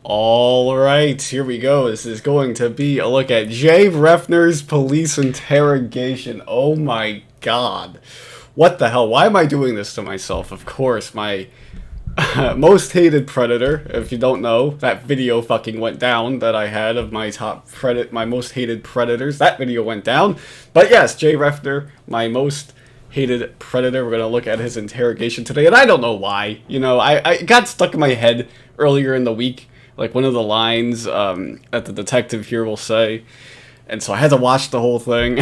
Alright, here we go. This is going to be a look at Jay Reffner's police interrogation. Oh my god. What the hell? Why am I doing this to myself? Of course, my most hated predator. If you don't know, that video fucking went down that I had of my my most hated predators. That video went down. But yes, Jay Reffner, my most hated predator. We're going to look at his interrogation today, and I don't know why. You know, I got stuck in my head earlier in the week. Like one of the lines that the detective here will say. And so I had to watch the whole thing.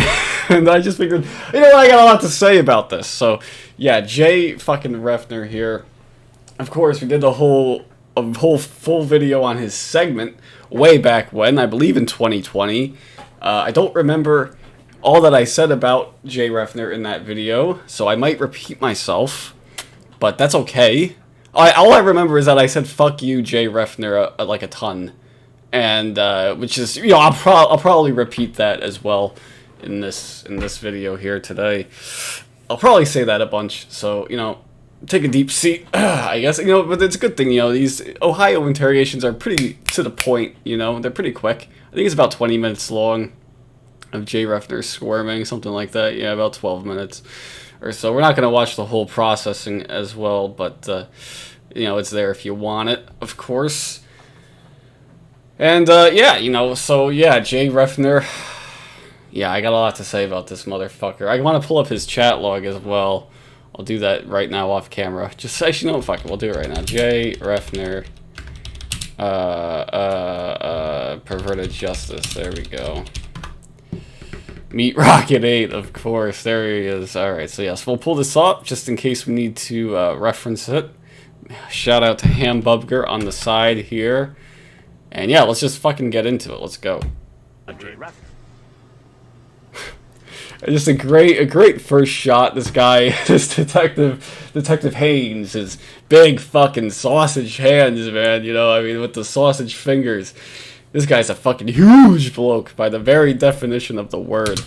And I just figured, you know, I got a lot to say about this. So, yeah, Jay fucking Reffner here. Of course, we did a whole full video on his segment way back when, I believe in 2020. I don't remember all that I said about Jay Reffner in that video, so I might repeat myself. But that's okay. All I remember is that I said "fuck you, Jay Reffner" like a ton, and which is, you know, I'll probably repeat that as well in this video here today. I'll probably say that a bunch. So, you know, take a deep seat, I guess, you know. But it's a good thing, you know. These Ohio interrogations are pretty to the point. You know, they're pretty quick. I think it's about 20 minutes long of Jay Reffner squirming, something like that. Yeah, about 12 minutes. Or so. We're not going to watch the whole processing as well, but you know, it's there if you want it, of course. And yeah, you know, so yeah, Jay Reffner. Yeah, I got a lot to say about this motherfucker. I want to pull up his chat log as well. I'll do that right now off camera. Just actually, no, fuck it, we'll do it right now. Jay Reffner, perverted justice. There we go. Meet Rocket 8, of course. There he is. Alright, so yes, we'll pull this up just in case we need to reference it. Shout out to Hambubger on the side here. And yeah, let's just fucking get into it. Let's go. Just a great first shot. This guy, this Detective Haynes, his big fucking sausage hands, man. You know, I mean, with the sausage fingers. This guy's a fucking huge bloke by the very definition of the word.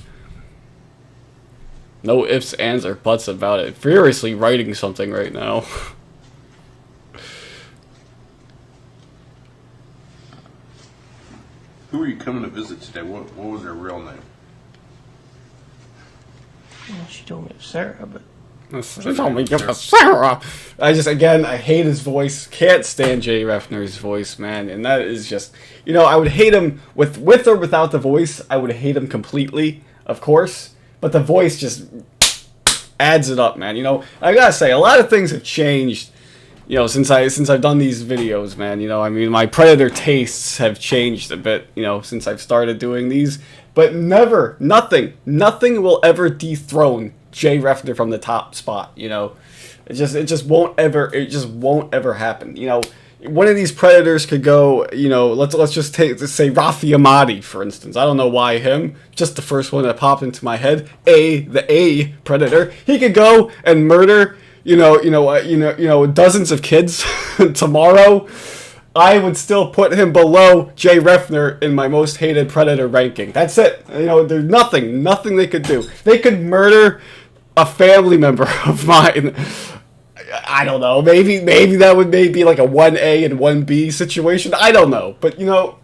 No ifs, ands, or buts about it. Furiously writing something right now. Who are you coming to visit today? What was their real name? Well, she told me it was Sarah, but... She told me it was Sarah! I hate his voice. Can't stand Jay Reffner's voice, man. And that is just... You know, I would hate him with or without the voice. I would hate him completely, of course. But the voice just adds it up, man. You know, I gotta say, a lot of things have changed, you know, since I've done these videos, man. You know, I mean, my Predator tastes have changed a bit, you know, since I've started doing these. But nothing will ever dethrone Jay Reffner from the top spot, you know. It just won't ever happen. You know, one of these predators could go, you know, let's just say Rafi Ahmadi, for instance. I don't know why him, just the first one that popped into my head. The A predator. He could go and murder, you know, dozens of kids tomorrow. I would still put him below Jay Reffner in my most hated predator ranking. That's it. You know, there's nothing they could do. They could murder a family member of mine. I don't know. Maybe that would be like a 1A and 1B situation. I don't know. But, you know,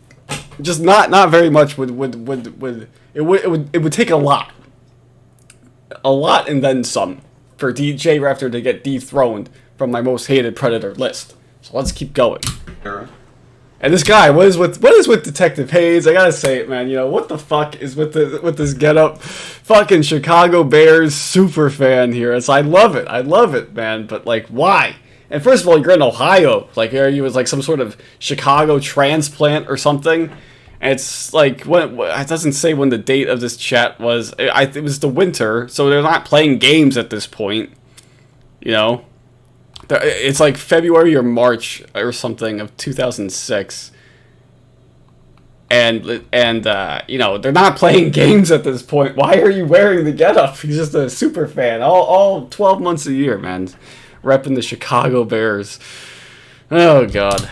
just not very much would it would take a lot and then some for Jay Reffner to get dethroned from my most hated predator list. So let's keep going. And this guy, what is with Detective Haynes? I gotta say it, man. You know, what the fuck is with this getup? Fucking Chicago Bears super fan here. I love it, man. But like, why? And first of all, you're in Ohio. Like, are you like some sort of Chicago transplant or something? And it's like, it doesn't say when the date of this chat was. It was the winter, so they're not playing games at this point. You know. It's like February or March or something of 2006, and you know, they're not playing games at this point. Why are you wearing the getup? He's just a super fan, all 12 months a year, man, repping the Chicago Bears. Oh god.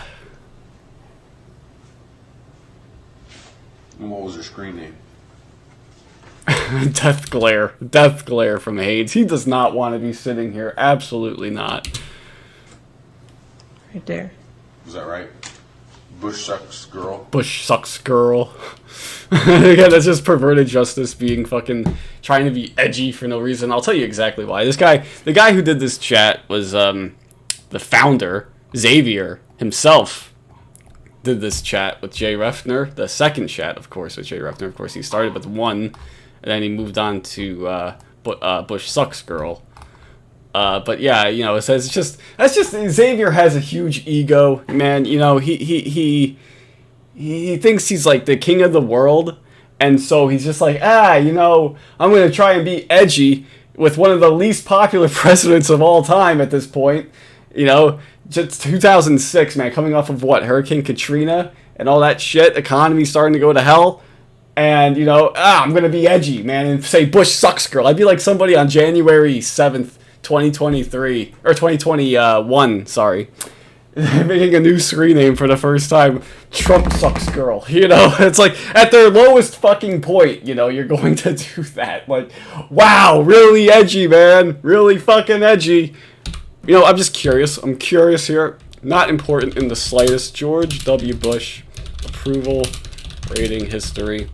And what was her screen name? Death glare from Haynes. He does not want to be sitting here. Absolutely not. Right there. Is that right? Bush sucks girl. Bush sucks girl. Again, that's just perverted justice being fucking trying to be edgy for no reason. I'll tell you exactly why. The guy who did this chat was the founder, Xavier himself, did this chat with Jay Reffner. The second chat, of course, with Jay Reffner. Of course, he started with one, and then he moved on to Bush sucks girl. But yeah, you know, that's just Xavier has a huge ego, man. You know, he thinks he's like the king of the world, and so he's just like, you know, I'm gonna try and be edgy with one of the least popular presidents of all time at this point. You know, just 2006, man, coming off of what, Hurricane Katrina and all that shit, economy starting to go to hell. And, you know, I'm going to be edgy, man, and say Bush sucks girl. I'd be like somebody on January 7th, 2023, or 2021, sorry, making a new screen name for the first time, Trump sucks girl. You know, it's like, at their lowest fucking point, you know, you're going to do that. Like, wow, really edgy, man, really fucking edgy. You know, I'm just curious. I'm curious here. Not important in the slightest. George W. Bush, approval, rating, history.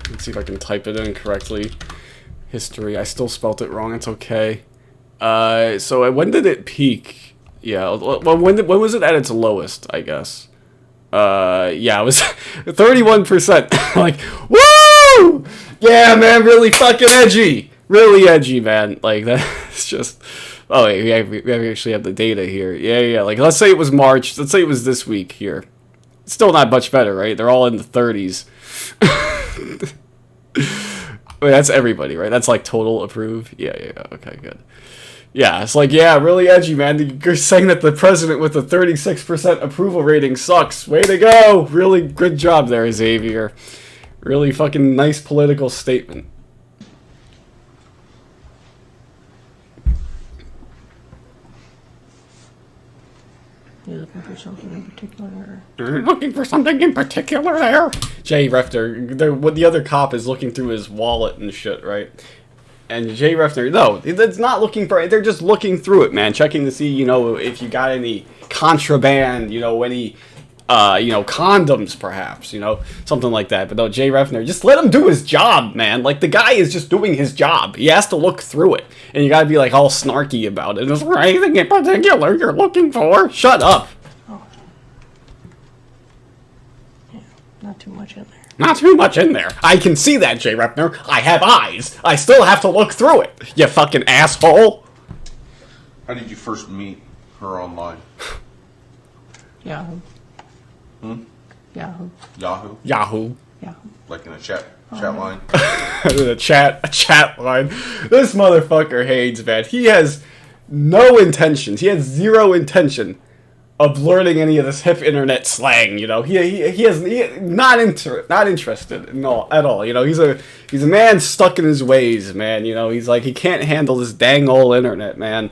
Let's see if I can type it in correctly. History. I still spelt it wrong. It's okay. So when did it peak? Yeah. Well, when was it at its lowest? I guess. Yeah, it was 31%. Like, woo! Yeah, man, really fucking edgy. Really edgy, man. Like that's just. Oh, wait, we actually have the data here. Yeah. Like, let's say it was March. Let's say it was this week here. It's still not much better, right? They're all in the 30s. Wait, that's everybody, right? That's like total approve. Yeah. Okay, good. Yeah, it's like, yeah, really edgy, man. You're saying that the president with a 36% approval rating sucks. Way to go. Really good job there, Xavier. Really fucking nice political statement. You looking for something in particular? You're looking for something in particular there? Jay Reffner, what the other cop is looking through his wallet and shit, right? And Jay Reffner, no, it's not looking for it. They're just looking through it, man, checking to see, you know, if you got any contraband, you know, any, you know, condoms, perhaps, you know, something like that. But no, Jay Reffner, just let him do his job, man. Like, the guy is just doing his job. He has to look through it. And you gotta be, like, all snarky about it. Is there anything in particular you're looking for? Shut up. Oh. Yeah, not too much in there. Not too much in there. I can see that, Jay Reffner. I have eyes. I still have to look through it, you fucking asshole. How did you first meet her online? Yahoo. Yahoo. Yahoo? Yahoo. Yahoo. Like in a chat line? a chat line. This motherfucker hates, man. He has no intentions. He has zero intention of learning any of this hip internet slang. You know, he not interested in at all. You know, he's a man stuck in his ways, man. You know, he's like, he can't handle this dang old internet, man.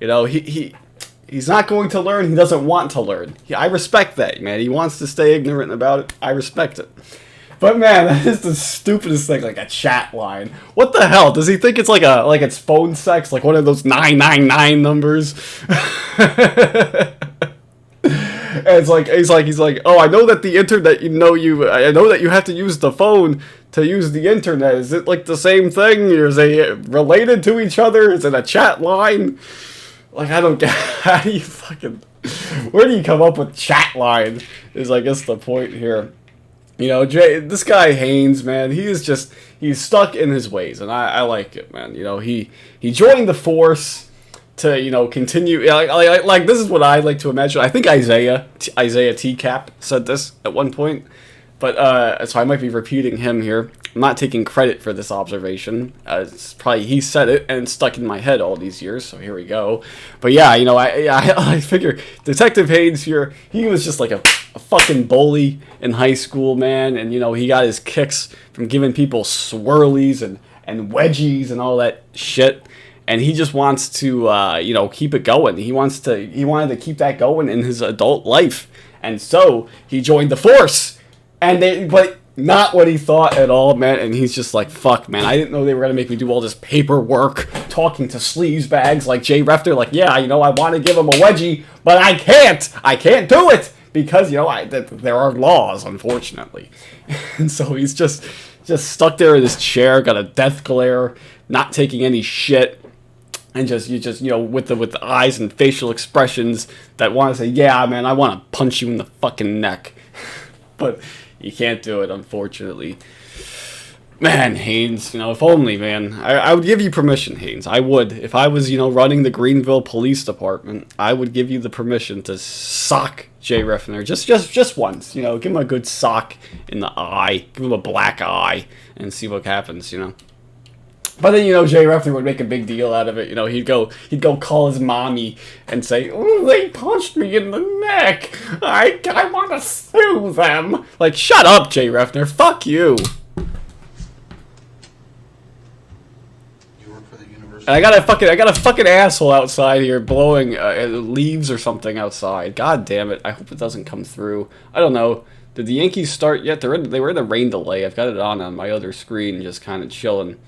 You know, he's not going to learn. He doesn't want to learn. I respect that, man. He wants to stay ignorant about it. I respect it. But man, that is the stupidest thing, like a chat line. What the hell? Does he think it's like it's phone sex, like one of those 999 numbers? And it's like he's like, oh, I know that the internet, I know that you have to use the phone to use the internet. Is it like the same thing? Is they related to each other? Is it a chat line? Like, I don't get, how do you fucking, where do you come up with chat line, is I guess the point here. You know, this guy Haynes, man, he's stuck in his ways, and I like it, man. You know, he joined the force to, you know, continue, like this is what I like to imagine. I think Isaiah T-Cap said this at one point, but, so I might be repeating him here. I'm not taking credit for this observation. It's probably he said it, and it's stuck in my head all these years, so here we go. But yeah, you know, I figure Detective Haynes here, he was just like a fucking bully in high school, man, and, you know, he got his kicks from giving people swirlies and wedgies and all that shit, and he just wants to, you know, keep it going. He wanted to keep that going in his adult life, and so he joined the force, but not what he thought at all, man, and he's just like, fuck, man, I didn't know they were gonna make me do all this paperwork, talking to sleaze bags like Jay Reffner, like, yeah, you know, I want to give him a wedgie, but I can't do it, because, there are laws, unfortunately. And so he's just stuck there in his chair, got a death glare, not taking any shit, and just with the eyes and facial expressions that want to say, yeah, man, I want to punch you in the fucking neck. But you can't do it, unfortunately. Man, Haynes, if only, man. I would give you permission, Haynes. I would. If I was, running the Greenville Police Department, I would give you the permission to sock Jay Reffner just once. Give him a good sock in the eye. Give him a black eye and see what happens, But then, Jay Reffner would make a big deal out of it. He'd go call his mommy and say, "Oh, they punched me in the neck. I want to sue them." Like, shut up, Jay Reffner. Fuck you. And I got a fucking asshole outside here blowing leaves or something outside. God damn it! I hope it doesn't come through. I don't know. Did the Yankees start yet? They were in a rain delay. I've got it on my other screen, just kind of chilling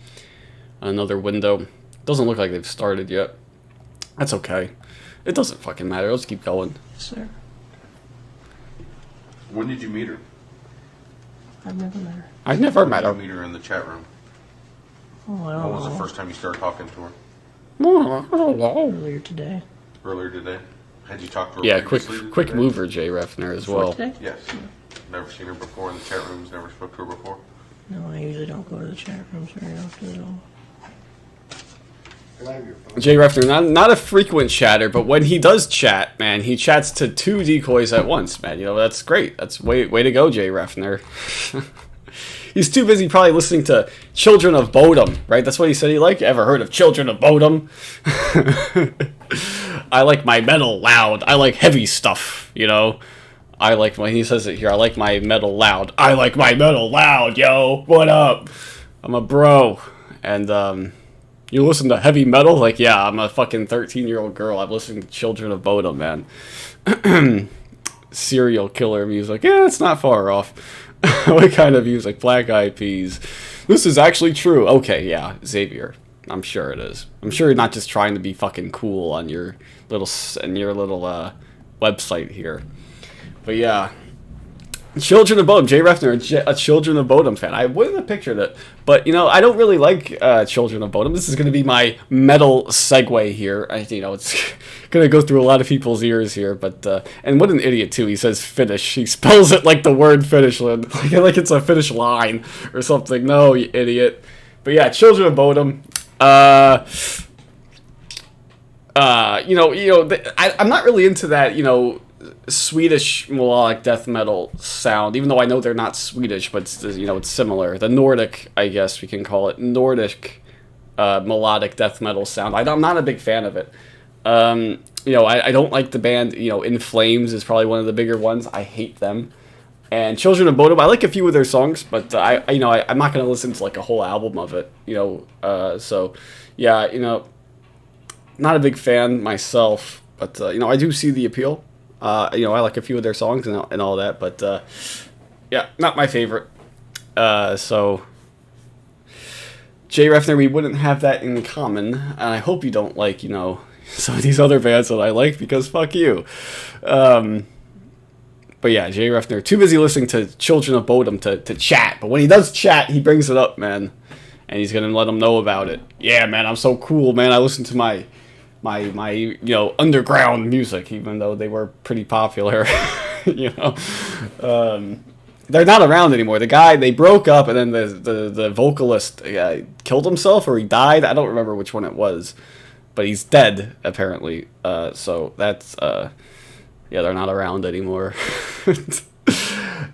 on another window. Doesn't look like they've started yet. That's okay. It doesn't fucking matter. Let's keep going. Yes, sir. When did you meet her? I've never met her. I've never met her. Meet her in the chat room. Oh, I don't When was the know. first time you started talking to her? Earlier today. Earlier today. Had you talked to her? Yeah, previously quick today? mover, Jay Reffner as well. Today? Yes. Never seen her before in the chat rooms. Never spoke to her before. No, I usually don't go to the chat rooms very often at all. Jay Reffner, not a frequent chatter, but when he does chat, man, he chats to 2 decoys at once, man. That's great. That's way to go, Jay Reffner. He's too busy probably listening to Children of Bodom, right? That's what he said he liked. Ever heard of Children of Bodom? I like my metal loud. I like heavy stuff, I like when he says it here. I like my metal loud. I like my metal loud, yo. What up? I'm a bro. And, you listen to heavy metal? Like, yeah, I'm a fucking 13-year-old girl. I'm listening to Children of Bodom, man. Serial killer music. Yeah, it's not far off. What kind of music? Black Eyed Peas. This is actually true. Okay, yeah, Xavier. I'm sure it is. I'm sure you're not just trying to be fucking cool on your little website here. But yeah. Children of Bodom. Jay Reffner, a Children of Bodom fan. I wouldn't have pictured it. But, I don't really like Children of Bodom. This is going to be my metal segue here. It's going to go through a lot of people's ears here. But and what an idiot, too. He says finish. He spells it like the word finish. Like it's a finish line or something. No, you idiot. But yeah, Children of Bodom. I'm not really into that, Swedish melodic death metal sound, even though I know they're not Swedish, but it's similar. The Nordic, I guess we can call it Nordic melodic death metal sound. I'm not a big fan of it. I don't like the band. In Flames is probably one of the bigger ones. I hate them. And Children of Bodom, I like a few of their songs, but I'm not going to listen to like a whole album of it. So yeah, not a big fan myself, but I do see the appeal. I like a few of their songs and all that, but yeah, not my favorite. So Jay Reffner, we wouldn't have that in common, and I hope you don't like some of these other bands that I like, because fuck you. But yeah, Jay Reffner, too busy listening to Children of Bodom to chat, but when he does chat, he brings it up, man, and he's gonna let them know about it. Yeah, man, I'm so cool, man. I listen to my underground music, even though they were pretty popular. They're not around anymore. The guy, they broke up, and then the vocalist killed himself, or he died. I don't remember which one it was, but he's dead apparently. So that's they're not around anymore.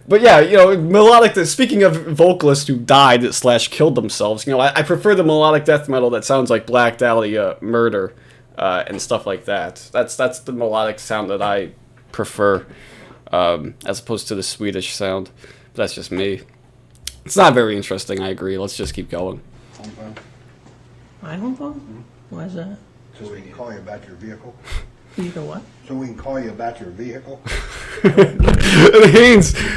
But yeah, melodic. Speaking of vocalists who died / killed themselves, I prefer the melodic death metal that sounds like Black Dahlia Murder. And stuff like that. That's the melodic sound that I prefer, as opposed to the Swedish sound. But that's just me. It's not very interesting, I agree. Let's just keep going. Home phone, My home phone? Why is that? so we can call you about your vehicle. You go what? So we can call you about your vehicle.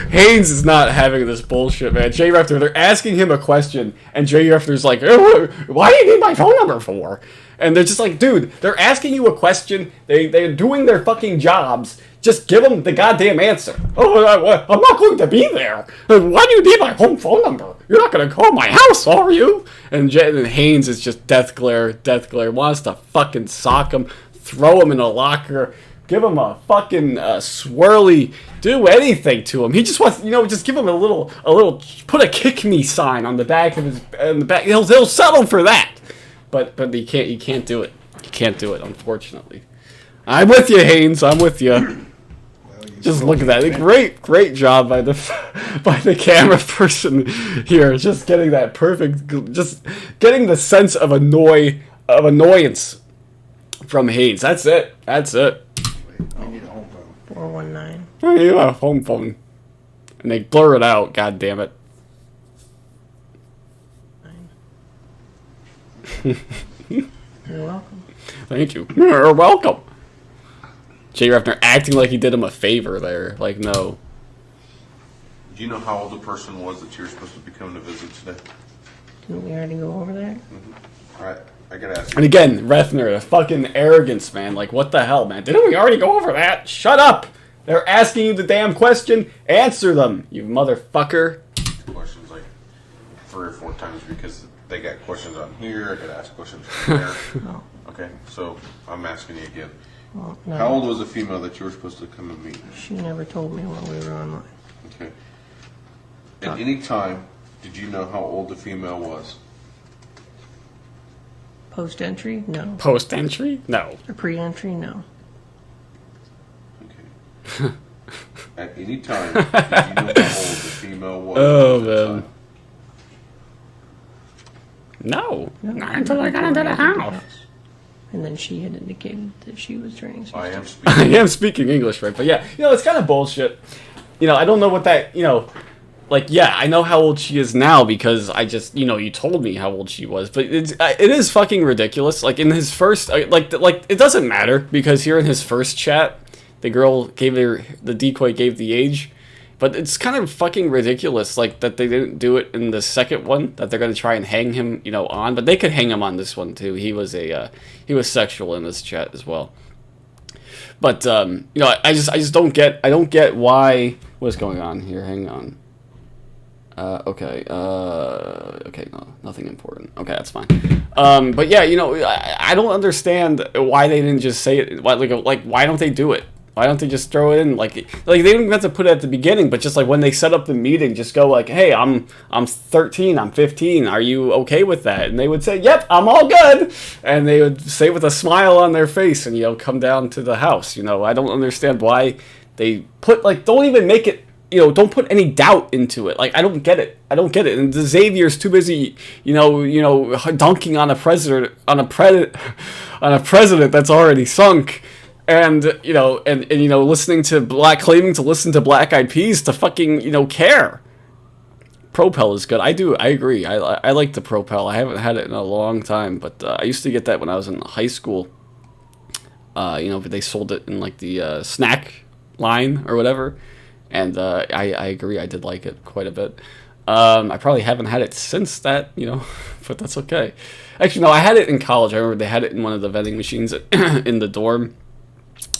Haynes is not having this bullshit, man. Jay Reffner, they're asking him a question, and Jay Reffner's like, oh, why do you need my phone number for? And they're just like, dude, they're asking you a question. They're doing their fucking jobs. Just give him the goddamn answer. Oh, I'm not going to be there. Why do you need my home phone number? You're not going to call my house, are you? And Haynes is just death glare, wants to fucking sock him, throw him in a locker, give him a fucking swirly, do anything to him. He just wants, just give him a little, put a kick me sign on the back of his, He'll settle for that. But he can't do it. He can't do it, unfortunately. I'm with you, Haynes. I'm with you. Just look at that. Great job by the camera person here. Just getting that perfect, just getting the sense of annoyance from Haynes. That's it. We need a home phone. 419. I need a home phone. And they blur it out. God damn it. You're welcome. Thank you. You're welcome. Jay Reffner acting like he did him a favor there. Like, no. Do you know how old the person was that you were supposed to be coming to visit today? Didn't we already go over that? All right, I gotta ask you. And again, Reffner, the fucking arrogance, man. Like, what the hell, man? Didn't we already go over that? Shut up! They're asking you the damn question. Answer them, you motherfucker. Questions like 3 or 4 times because they got questions on here. I gotta ask questions from there. No. Okay, so I'm asking you again. Well, no. How old was the female that you were supposed to come and meet? She never told me when we were online. Okay. At any time, did you know how old the female was? Post-entry? No. Post-entry? No. Or pre-entry? No. Okay. At any time, did you know how old the female was? Oh, at that man. time? No. No. Not until I got into the house. And then she had indicated that she was turning 16. I am I speaking. am speaking English, right? But yeah, it's kind of bullshit. I don't know what that, like, yeah, I know how old she is now because I just, you told me how old she was. But it is fucking ridiculous. Like, in his first, like, it doesn't matter because here in his first chat, the decoy gave the age. But it's kind of fucking ridiculous, like, that they didn't do it in the second one, that they're going to try and hang him, on. But they could hang him on this one, too. He was sexual in this chat as well. But, I just don't get why, what's going on here? Hang on. Okay, no, nothing important. Okay, that's fine. But yeah, I don't understand why they didn't just say it. Why don't they do it? Why don't they just throw it in? Like they didn't even have to put it at the beginning, but just like when they set up the meeting, just go like, "Hey, I'm 13, I'm 15. Are you okay with that?" And they would say, "Yep, I'm all good." And they would say with a smile on their face, and come down to the house. I don't understand why they put don't even make it. Don't put any doubt into it. Like, I don't get it. And Xavier's too busy, dunking on a president, on a president that's already sunk. And listening to claiming to listen to Black Eyed Peas to fucking, care. Propel is good. I agree. I like the Propel. I haven't had it in a long time, but I used to get that when I was in high school. But they sold it in like the snack line or whatever. And I agree. I did like it quite a bit. I probably haven't had it since that, but that's okay. Actually, no, I had it in college. I remember they had it in one of the vending machines in the dorm.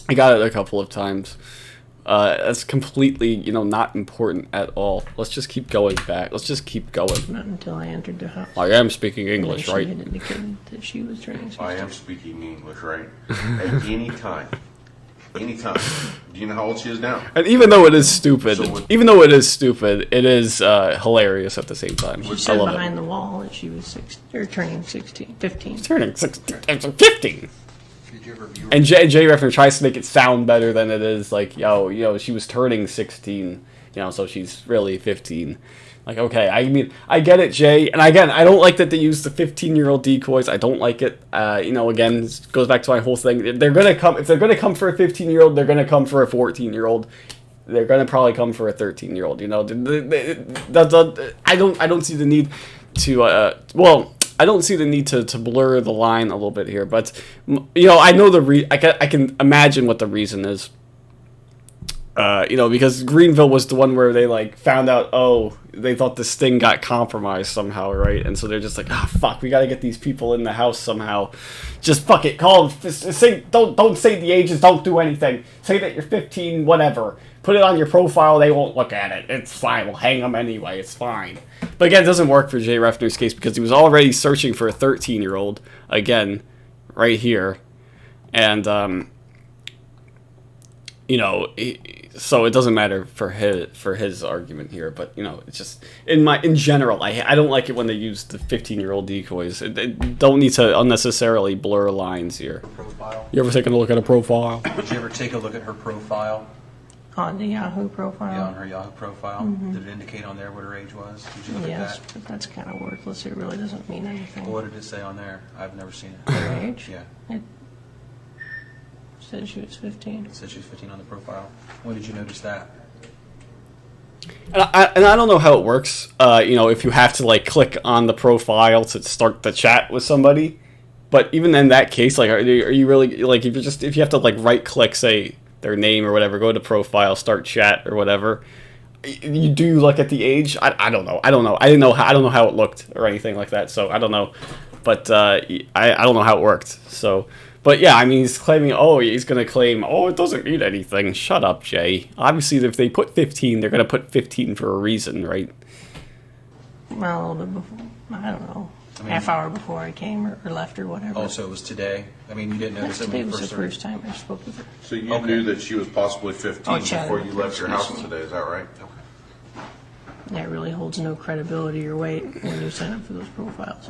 I got it a couple of times. That's completely, not important at all. Let's just keep going back. Let's just keep going. Not until I entered the house. I am speaking And English, then right? She had indicated that she was turning 16. I am speaking English, right? At any time. Anytime. Do you know how old she is now? And even though it is stupid, So it is hilarious at the same time. She I said love behind it. the wall that she was turning 16, 15. Turning 15. Did you ever view her? And Jay Reffner tries to make it sound better than it is. Like, she was turning 16, so she's really 15. Like, okay, I mean, I get it, Jay. And again, I don't like that they use the 15-year-old decoys. I don't like it. Again, this goes back to my whole thing. If they're gonna come for a 15-year-old, they're gonna come for a 14-year-old. They're gonna probably come for a 13-year-old. I don't see the need to. I don't see the need to blur the line a little bit here, but I know I can imagine what the reason is. Because Greenville was the one where they like found out, oh, they thought this thing got compromised somehow, right? And so they're just like, fuck, we gotta get these people in the house somehow. Just fuck it, call them. Say, don't say the ages, don't do anything. Say that you're 15, whatever. Put it on your profile, they won't look at it. It's fine, we'll hang them anyway, it's fine. But again, it doesn't work for Jay Reffner's case because he was already searching for a 13-year-old, again, right here. And, so it doesn't matter for his argument here, but it's just in general, I don't like it when they use the 15-year-old decoys. They don't need to unnecessarily blur lines here. Profile. You ever taken a look at a profile? Did you ever take a look at her profile? On the Yahoo profile? Yeah, on her Yahoo profile. Did it indicate on there what her age was? Did you look Yes, at that? but that's kind of worthless. It really doesn't mean anything. What did it say on there? I've never seen it. Her age? Yeah. It said she was 15. It said she was 15 on the profile. When did you notice that? And I don't know how it works. If you have to like click on the profile to start the chat with somebody, but even in that case, like, are you really like if you have to like right click, say their name or whatever, go to profile, start chat or whatever, you do look at the age? I don't know. I don't know how it looked or anything like that. So I don't know, but I don't know how it worked. So. But yeah, I mean, he's claiming, he's going to claim, it doesn't mean anything. Shut up, Jay. Obviously, if they put 15, they're going to put 15 for a reason, right? Well, a little bit before. I don't know. Half hour before I came or left or whatever. Oh, so it was today? I mean, you didn't notice it Today when you was the first started? first time I spoke with her. So you Okay. knew that she was possibly 15 chatted before with you her, left your house excuse me. today, is that right? That really holds no credibility or weight when you sign up for those profiles.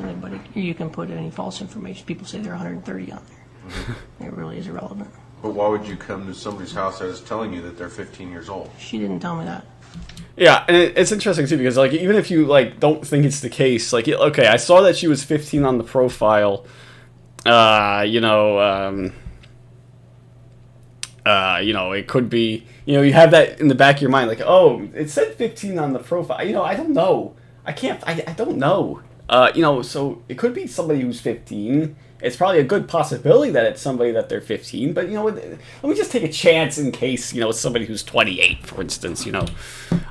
You can put any false information. People say they're 130 on there. It really is irrelevant. But why would you come to somebody's house that is telling you that they're 15 years old? She didn't tell me that. Yeah, and it's interesting too because like even if you like don't think it's the case, like okay, I saw that she was 15 on the profile. It could be, you have that in the back of your mind, like, it said 15 on the profile. I don't know. I don't know. So it could be somebody who's 15. It's probably a good possibility that it's somebody that they're 15, but let me just take a chance in case, it's somebody who's 28, for instance, I don't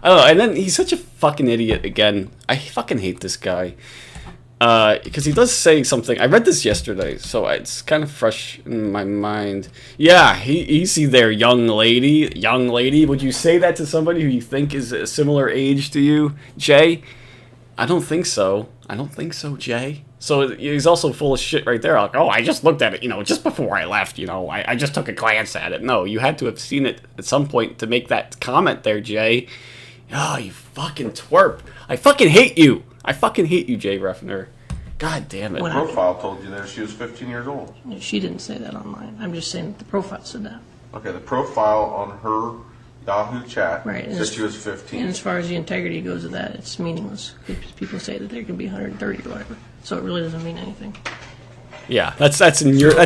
know. And then he's such a fucking idiot again. I fucking hate this guy. Because he does say something. I read this yesterday, so it's kind of fresh in my mind. Yeah, you see there, young lady. Young lady, would you say that to somebody who you think is a similar age to you, Jay? I don't think so. Jay. So he's also full of shit right there. Like, I just looked at it, just before I left, I just took a glance at it. No, you had to have seen it at some point to make that comment there, Jay. Oh, you fucking twerp. I fucking hate you. Jay Reffner. God damn it. The profile told you that she was 15 years old. She didn't say that online. I'm just saying that the profile said that. Okay, the profile on her Yahoo chat Right. said she was 15. And as far as the integrity goes of that, it's meaningless. Because people say that there can be 130 or whatever. So it really doesn't mean anything. Yeah, that's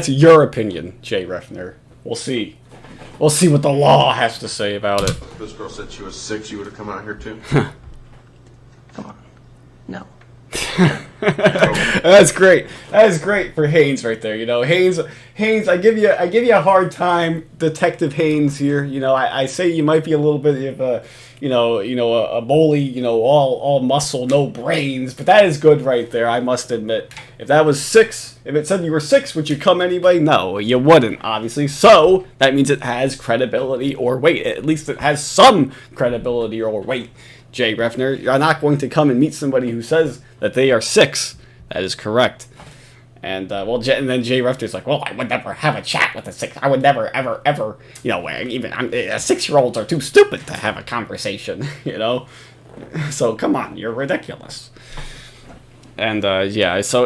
your opinion, Jay Reffner. We'll see. We'll see what the law has to say about it. If this girl said she was 6, you would have come out here too? Come on. No. That's great. That is great for Haynes right there. Haynes. I give you a hard time, Detective Haynes here. I say you might be a little bit of a, a bully. All muscle, no brains. But that is good right there. I must admit. If that was 6, if it said you were 6, would you come anyway? No, you wouldn't. Obviously. So that means it has credibility or weight. At least it has some credibility or weight. Jay Reffner, you're not going to come and meet somebody who says that they are 6. That is correct. And and then Jay Reffner's like, well, I would never have a chat with a 6. I would never, ever, ever, even 6-year-olds are too stupid to have a conversation, So come on, you're ridiculous. And so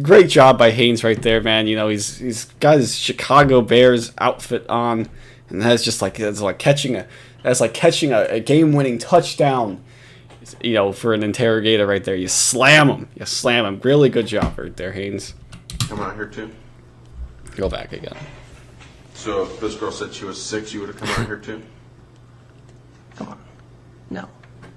great job by Haynes right there, man. He's got his Chicago Bears outfit on, and that's just like catching a game-winning touchdown, for an interrogator right there. You slam him. Really good job right there, Haynes. Come out here too? Go back again. So if this girl said she was 6, you would have come out here too? Come on. No.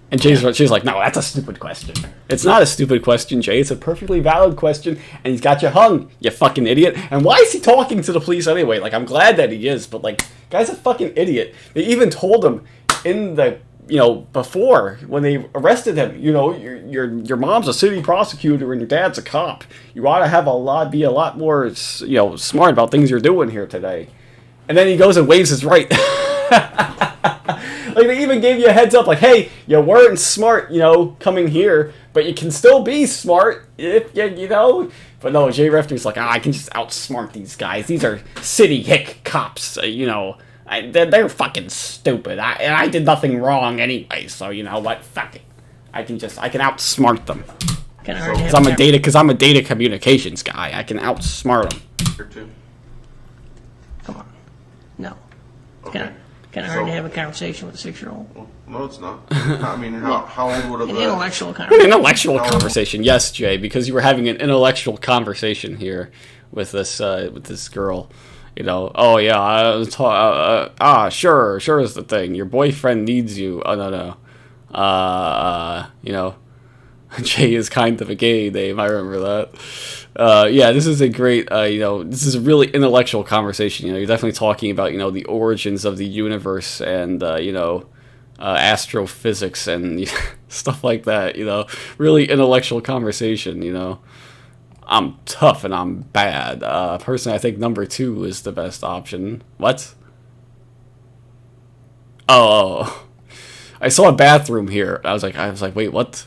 And she's like, no, that's a stupid question. It's not a stupid question, Jay. It's a perfectly valid question, and he's got you hung, you fucking idiot. And why is he talking to the police anyway? Like, I'm glad that he is, but, like, Guy's a fucking idiot. They even told him in the, before, when they arrested him, your mom's a city prosecutor and your dad's a cop. You ought to be a lot more, smart about things you're doing here today. And then he goes and waives his right. Like, they even gave you a heads up, like, hey, you weren't smart, coming here, but you can still be smart if you. But no, Jay Reffner's like, I can just outsmart these guys. These are city hick cops, they're fucking stupid. I did nothing wrong anyway, so you know what? Fuck it. I can outsmart them. Because I'm a data communications guy. I can outsmart them. Here too. Come on. No. Okay. Kind of hard to have a conversation with a 6-year-old. Well, no, it's not. I mean, how old would have An that? intellectual An conversation. intellectual conversation, yes, Jay, because you were having an intellectual conversation here with this girl. Oh yeah, sure is the thing. Your boyfriend needs you. Oh no. Jay is kind of a gay name. I remember that. Yeah, this is a great, this is a really intellectual conversation. You're definitely talking about, the origins of the universe and, astrophysics and stuff like that, really intellectual conversation, I'm tough and I'm bad. Personally, I think number 2 is the best option. What? Oh. I saw a bathroom here. I was like, wait, what?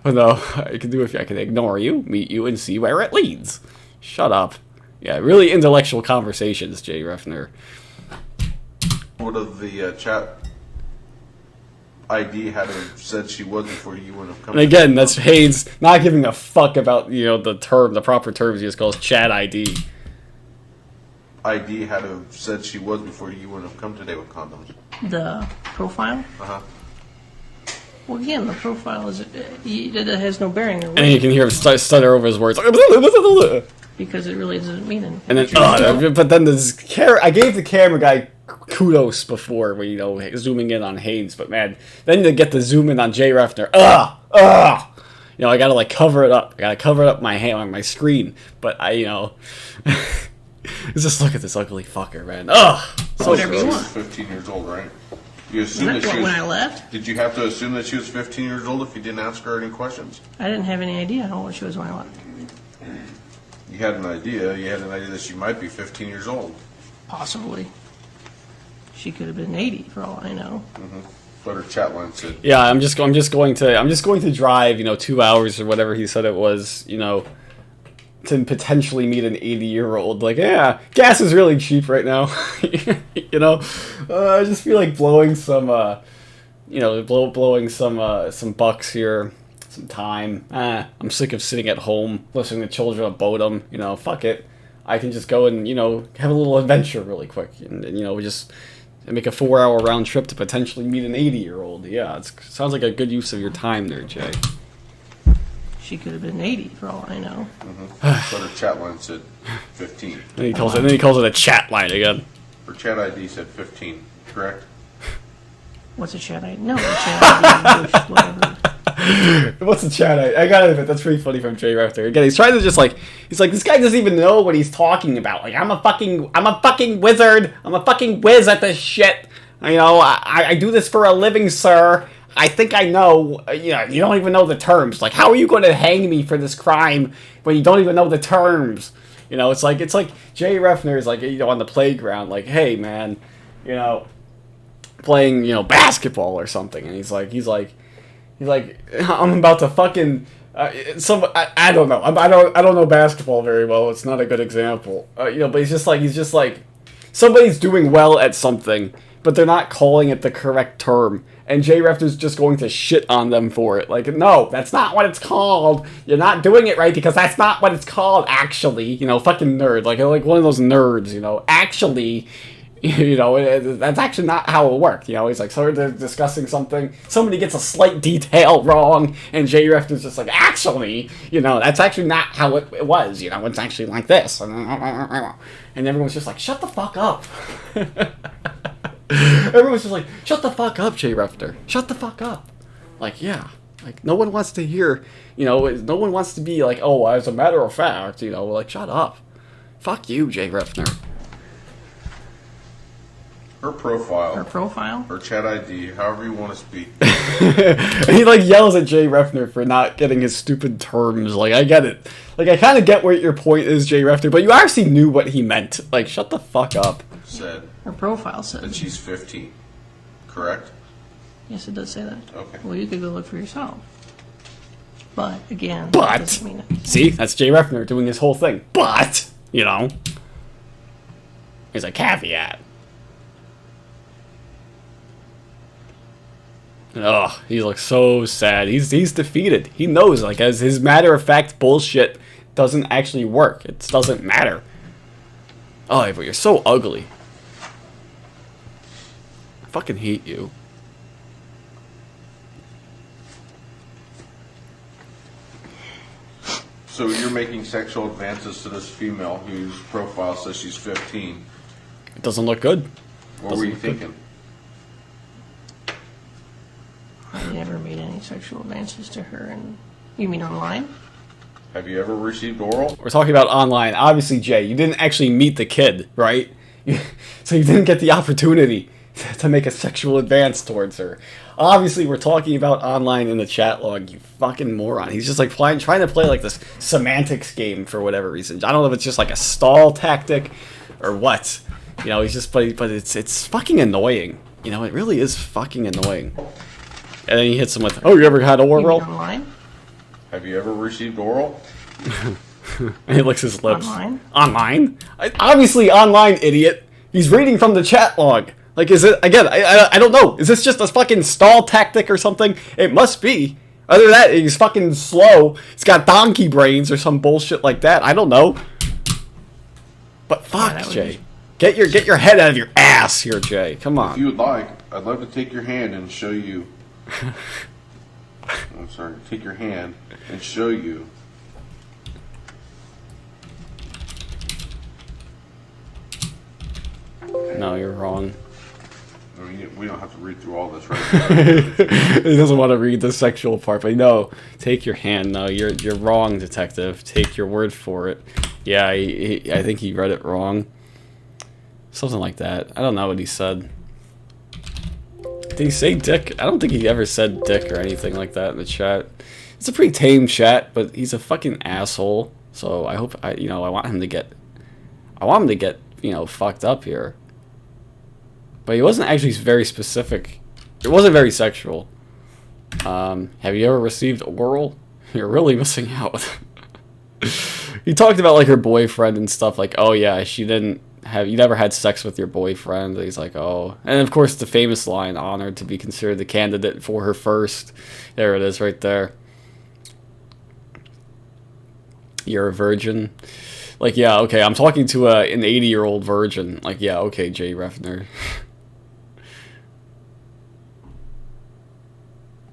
Oh no, I can ignore you, meet you, and see where it leads. Shut up. Yeah, really intellectual conversations, Jay Reffner. Would have the chat ID had have said she was before you wouldn't have come. And again, that's Haynes not giving a fuck about, the proper terms. He just calls chat ID. ID had have said she was before you wouldn't have come today with condoms. The profile? Uh-huh. Well, again, the profile that has no bearing on And then you can hear him stutter over his words. because it really doesn't mean anything. And then, but then I gave the camera guy kudos before, when, zooming in on Haynes, but man, then to get the zoom in on Jay Reffner, I gotta cover it up. I gotta cover up my hand on my screen, but just look at this ugly fucker, man. So whatever you She was want. 15 years old, right? You assume Isn't that that she what, was, when I left? Did you have to assume that she was 15 years old if you didn't ask her any questions? I didn't have any idea how old she was when I left. You had an idea. You had an idea that she might be 15 years old. Possibly. She could have been 80 for all I know. But her chat line said, Yeah, I'm just going to drive, 2 hours or whatever he said it was, to potentially meet an 80-year-old. Like, yeah, gas is really cheap right now. I just feel like blowing some, blowing some bucks here, some time. I'm sick of sitting at home listening to children of Bodom. Fuck it. I can just go and have a little adventure really quick, and we just make a 4-hour round trip to potentially meet an 80-year-old. Yeah, it sounds like a good use of your time there, Jay. She could have been 80 for all I know. but her chat line said 15. Then he calls it a chat line again. Her chat ID said 15, correct? What's a chat ID? No, a chat ID is whatever. What's the chat? I gotta admit, that's pretty funny from Jay Reffner. Again, he's trying to just he's like, this guy doesn't even know what he's talking about. Like, I'm a fucking wizard. I'm a fucking whiz at this shit. I do this for a living, sir. I think I know. You don't even know the terms. Like, how are you going to hang me for this crime when you don't even know the terms? It's like Jay Reffner is on the playground, like, hey man, playing basketball or something, and he's like, I'm about to fucking I don't know. I don't know basketball very well. It's not a good example. But he's just like somebody's doing well at something, but they're not calling it the correct term. And Jay Reffner's just going to shit on them for it. Like, no, that's not what it's called. You're not doing it right because that's not what it's called, actually. Fucking nerd. Like one of those nerds, Actually, that's actually not how it worked. He's like, so they're discussing something. Somebody gets a slight detail wrong. And Jay Reffner's just like, actually, that's actually not how it was. It's actually like this. And everyone's just like, shut the fuck up. Everyone's just like, shut the fuck up, Jay Reffner. Shut the fuck up. Like, yeah. Like, no one wants to hear, no one wants to be like, oh, as a matter of fact, like, shut up. Fuck you, Jay Reffner. Her profile. Her profile? Her chat ID, however you want to speak. He like yells at Jay Reffner for not getting his stupid terms. Like, I get it. Like, I kind of get what your point is, Jay Reffner, but you actually knew what he meant. Like, shut the fuck up. Said Her profile that says. she's 15. Correct? Yes, it does say that. Okay. Well, you could go look for yourself. But, again, But, that doesn't mean anything. see, that's Jay Reffner doing his whole thing. But, you know, there's a caveat. Ugh, he looks so sad. He's defeated. He knows, like, as his matter-of-fact bullshit doesn't actually work. It doesn't matter. Oh, but you're so ugly. I fucking hate you. So you're making sexual advances to this female whose profile says she's 15. It doesn't look good. What were you look good. thinking? I never made any sexual advances to her. And you mean online? Have you ever received oral? We're talking about online. Obviously, Jay, you didn't actually meet the kid, right? So you didn't get the opportunity to make a sexual advance towards her. Obviously, we're talking about online in the chat log, you fucking moron. He's just like trying to play like this semantics game for whatever reason. I don't know if it's just like a stall tactic or what. You know, he's just, but it's fucking annoying. You know, it really is fucking annoying. And then he hits him with, "Oh, you ever had You mean oral?" online? Have you ever received oral? And he licks his lips. Online? Online? Obviously online, idiot. He's reading from the chat log. Like, is it, again, I don't know. Is this just a fucking stall tactic or something? It must be. Other than that, he's fucking slow. He's got donkey brains or some bullshit like that. I don't know. But fuck, that would Jay. Get your head out of your ass here, Jay. Come If on. you would like, I'd love to take your hand and show you. I'm sorry, take your hand and show you. No, you're wrong. I mean, we don't have to read through all this right now. He doesn't want to read the sexual part, but no, take your hand. No, you're wrong, detective. Take your word for it. Yeah, I think he read it wrong. Something like that. I don't know what he said. Did he say dick? I don't think he ever said dick or anything like that in the chat. It's a pretty tame chat, but he's a fucking asshole. So I hope I want him to get fucked up here. But he wasn't actually very specific. It wasn't very sexual. Have you ever received oral? You're really missing out. He talked about like her boyfriend and stuff, like, oh yeah, you never had sex with your boyfriend. He's like, oh. And of course the famous line, honored to be considered the candidate for her first. There it is right there. You're a virgin. Like, yeah, okay, I'm talking to an 80-year-old virgin. Like, yeah, okay, Jay Reffner.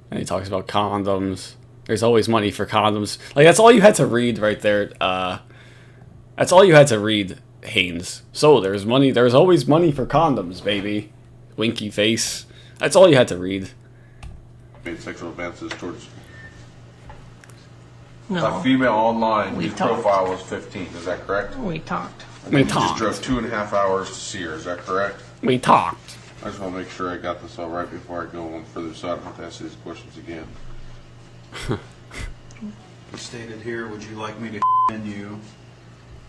And he talks about condoms. There's always money for condoms. Like, that's all you had to read right there. That's all you had to read, Haynes. So, there's always money for condoms, baby. Winky face. That's all you had to read. Made sexual advances towards No. a female online We whose talked. profile was 15. Is that correct? We talked. We You just talked. drove 2.5 hours to see her. Is that correct? We talked. I just want to make sure I got this all right before I go on further, so I don't have to ask these questions again. It stated here, would you like me to in you?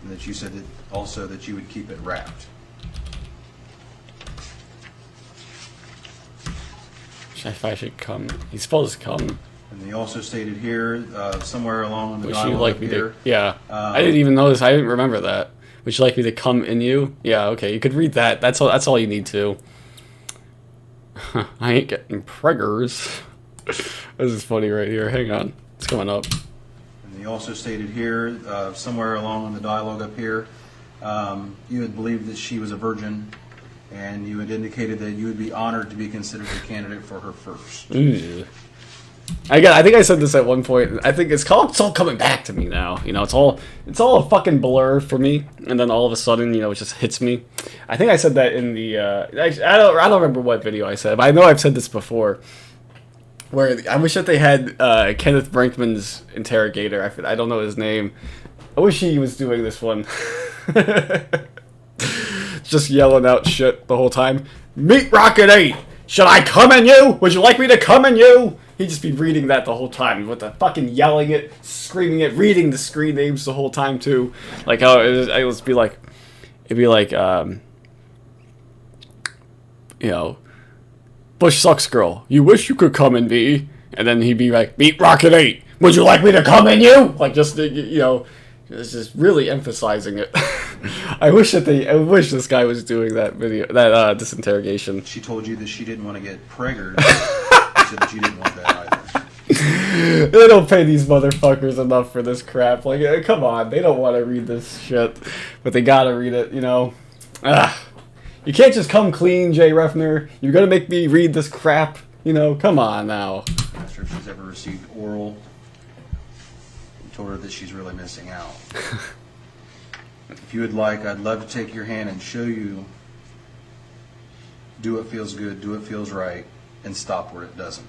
And that you said that also that you would keep it wrapped. If I should come. He's supposed to come. And they also stated here, somewhere along the Would you dialogue like up me here, to? Yeah. I didn't even notice. I didn't remember that. Would you like me to come in you? Yeah, okay. You could read that. That's all you need to. I ain't getting preggers. This is funny right here. Hang on. It's coming up. and they also stated here, somewhere along in the dialogue up here, you had believed that she was a virgin, and you had indicated that you would be honored to be considered a candidate for her first. Ugh. Again, I think I said this at one point. I think it's all coming back to me now. You know, it's all a fucking blur for me. And then all of a sudden, it just hits me. I think I said that in the. I don't remember what video I said, but I know I've said this before. Where I wish that they had Kenneth Brinkman's interrogator. I don't know his name. I wish he was doing this one. just yelling out shit the whole time. Meat Rocket 8! Should I come in you? Would you like me to come in you? He'd just be reading that the whole time, with the fucking yelling it, screaming it, reading the screen names the whole time too. Like how it would be like, it'd be like, you know, Bush sucks girl. You wish you could come in me, and then he'd be like, Meat Rocket 8. Would you like me to come in you? Like just you know, just really emphasizing it. I wish this guy was doing that video, this interrogation. She told you that she didn't want to get preggered. She said that you didn't want that either. They don't pay these motherfuckers enough for this crap. Like, come on, they don't want to read this shit, but they gotta read it, you know. You can't just come clean, Jay Reffner. You're gonna make me read this crap, you know. Come on now. I'm not sure if she's ever received oral. I told her that she's really missing out. If you would like, I'd love to take your hand and show you. Do what feels good, do what feels right, and stop where it doesn't.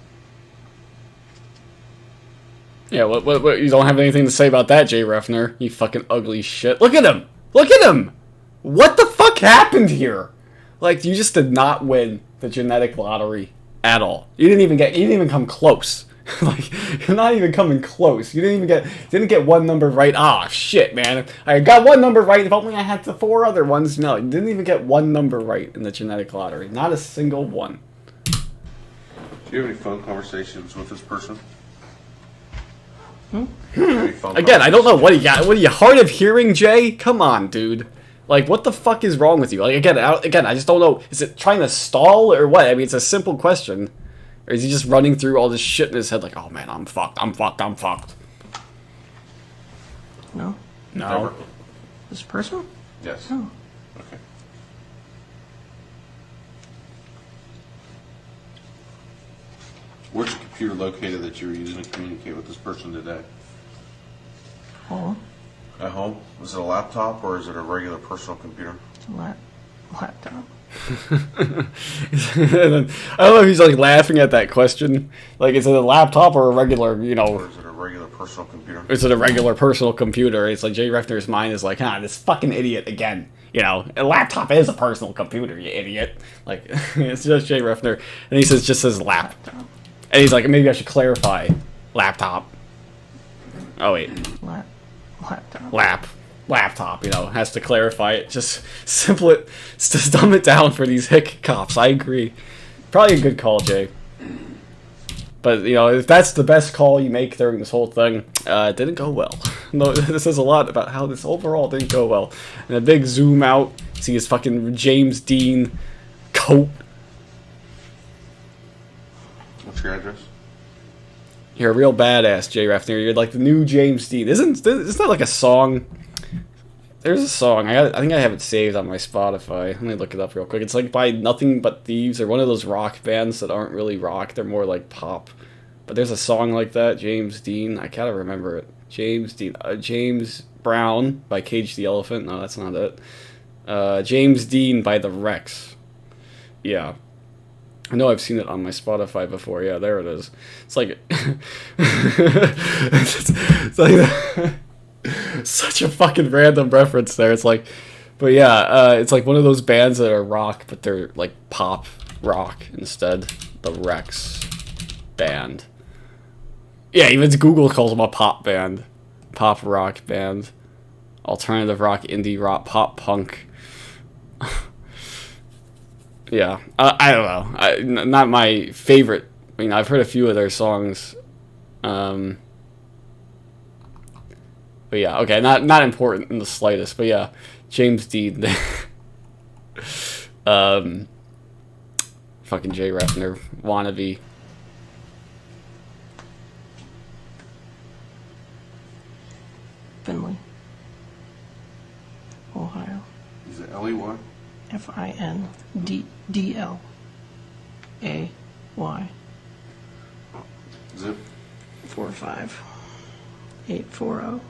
Yeah, what, you don't have anything to say about that, Jay Reffner. You fucking ugly shit. Look at him! Look at him! What the fuck happened here? Like, you just did not win the genetic lottery at all. You didn't even come close. Like, you're not even coming close. You didn't get one number right. Ah, shit, man. I got one number right. If only I had the 4 other ones. No, you didn't even get one number right in the genetic lottery. Not a single one. Do you have any phone conversations with this person? Again, I don't know. What are you hard of hearing, Jay? Come on, dude. Like, what the fuck is wrong with you? Like, again, I just don't know. Is it trying to stall or what? I mean, it's a simple question. Or is he just running through all this shit in his head like, oh man, I'm fucked. No? No. Never. This person? Yes. No. Okay. Where's the computer located that you were using to communicate with this person today? Oh, At home? Was it a laptop or is it a regular personal computer? it's a laptop. And then, I don't know if he's like laughing at that question. Like, is it a laptop or a regular, you Or know, is it a regular personal computer? is it a regular personal computer? It's like Jay Reffner's mind is like, this fucking idiot again. You know, a laptop is a personal computer, you idiot. Like, it's just Jay Reffner. And he just says lap. And he's like, maybe I should clarify. Laptop. Oh, wait. Laptop. Laptop, you know, has to clarify it. Just just dumb it down for these hick cops. I agree. Probably a good call, Jay. But, you know, if that's the best call you make during this whole thing, it didn't go well. No, this says a lot about how this overall didn't go well. And a big zoom out, see his fucking James Dean coat. What's your address? You're a real badass, Jay Reffner. You're like the new James Dean. Isn't that like a song? There's a song. I think I have it saved on my Spotify. Let me look it up real quick. It's like by Nothing But Thieves, or one of those rock bands that aren't really rock. They're more like pop. But there's a song like that, James Dean. I gotta remember it. James Dean. James Brown by Cage the Elephant. No, that's not it. James Dean by The Rex. Yeah. I know I've seen it on my Spotify before. Yeah, there it is. It's like... it's like... Such a fucking random reference there. It's like... But yeah, it's like one of those bands that are rock, but they're like pop rock instead. The Rex band. Yeah, even Google calls them a pop band. Pop rock band. Alternative rock, indie rock, pop punk. Yeah, I don't know. Not my favorite. I mean, I've heard a few of their songs. But yeah, okay, not important in the slightest. But yeah, James Dean. Fucking Jay Reffner wannabe. Finley, Ohio. Is it L-E-Y? FINDLAY. Zip? 45840.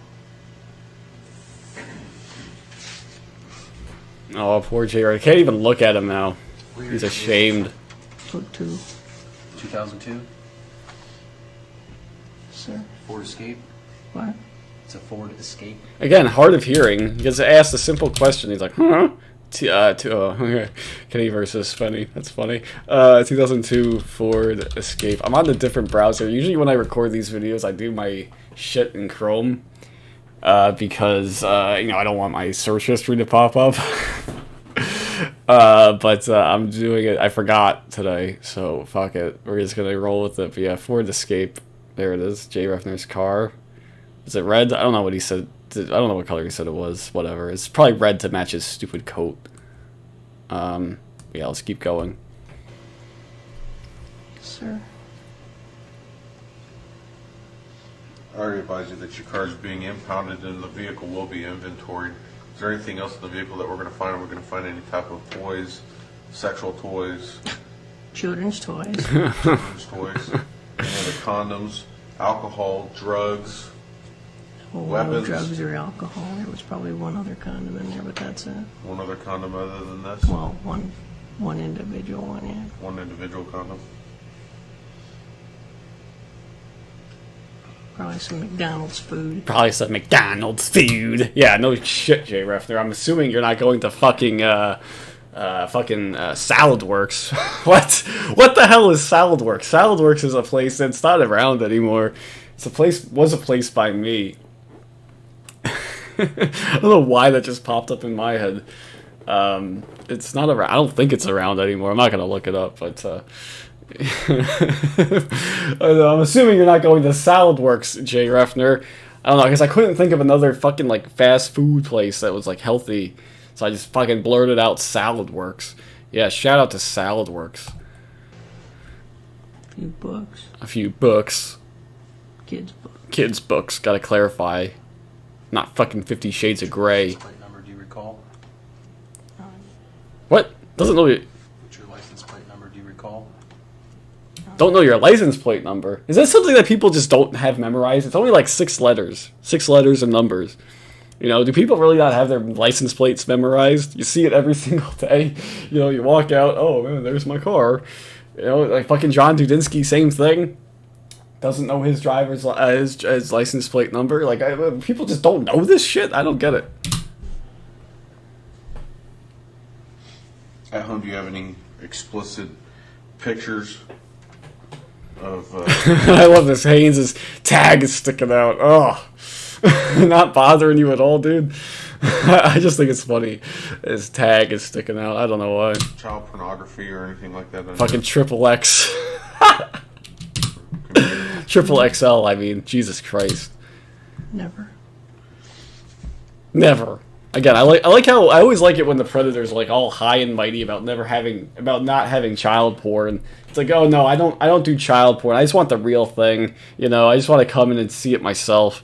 Oh, poor Jay. I can't even look at him now. He's ashamed. Look to, 2002 sir. Ford Escape. What? It's a Ford Escape. Again, hard of hearing. He gets asked a simple question. He's like, huh? Kenny versus Spenny. That's funny. 2002 Ford Escape. I'm on a different browser. Usually when I record these videos, I do my shit in Chrome. Because, you know, I don't want my search history to pop up. But I'm doing it. I forgot today, so fuck it. We're just gonna roll with it. But yeah, Ford Escape. There it is. Jay Reffner's car. Is it red? I don't know what he said. I don't know what color he said it was. Whatever. It's probably red to match his stupid coat. Yeah, let's keep going. Sir. I already advise you that your car is being impounded and the vehicle will be inventoried. Is there anything else in the vehicle that we're going to find? Are we going to find any type of toys, sexual toys, Children's toys. children's toys, any other condoms, alcohol, drugs? Well, Weapons. drugs or alcohol. There was probably one other condom in there, but that's it. One other condom other than this? Well, one individual one, yeah. One individual condom? Probably some McDonald's food. Probably some McDonald's food. Yeah, no shit, Jay Reffner. I'm assuming you're not going to fucking Salad Works. What the hell is Salad Works? Salad Works is a place that's not around anymore. Was a place by me. I don't know why that just popped up in my head. It's not around. I don't think it's around anymore. I'm not gonna look it up, but I'm assuming you're not going to Salad Works, Jay Reffner. I don't know, because I couldn't think of another fucking like fast food place that was like healthy, so I just fucking blurted out Salad Works. Yeah, shout out to Salad Works. A few books. A few books. Kids' books. Kids' books. Gotta clarify. Not fucking 50 Shades of Grey. Plate number, do you recall? What? Doesn't know. What's your license plate number, do you recall? Don't know your license plate number. Is that something that people just don't have memorized? It's only like 6 letters. 6 letters and numbers. You know, do people really not have their license plates memorized? You see it every single day. You know, you walk out, oh man, there's my car. You know, like fucking John Dudinsky, same thing. Doesn't know his driver's his license plate number. Like, people just don't know this shit. I don't get it. At home, do you have any explicit pictures of... I love this. Haynes' tag is sticking out. Oh, not bothering you at all, dude. I just think it's funny. His tag is sticking out. I don't know why. child pornography or anything like that? Fucking triple X. Triple XL, I mean. Jesus Christ. Never. Never. Again, I like how I always like it when the Predator's like all high and mighty about not having child porn. It's like, oh no, I don't do child porn. I just want the real thing. You know, I just want to come in and see it myself.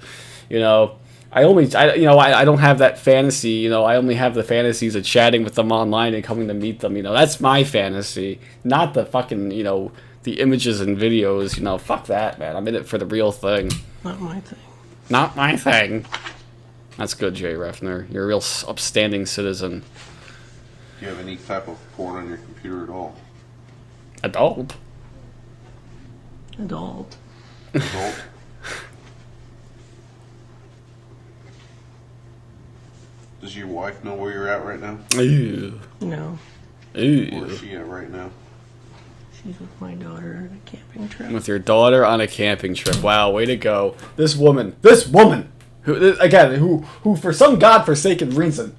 You know, I don't have that fantasy. You know, I only have the fantasies of chatting with them online and coming to meet them. You know, that's my fantasy, not the fucking, you know, the images and videos. You know, fuck that, man. I'm in it for the real thing. Not my thing. Not my thing. That's good, Jay Reffner. You're a real upstanding citizen. Do you have any type of porn on your computer at all? Adult. Adult. Adult? Does your wife know where you're at right now? Ew. No. Where Ew. is she at right now? She's with my daughter on a camping trip. With your daughter on a camping trip. Wow, way to go. This woman, who for some godforsaken reason,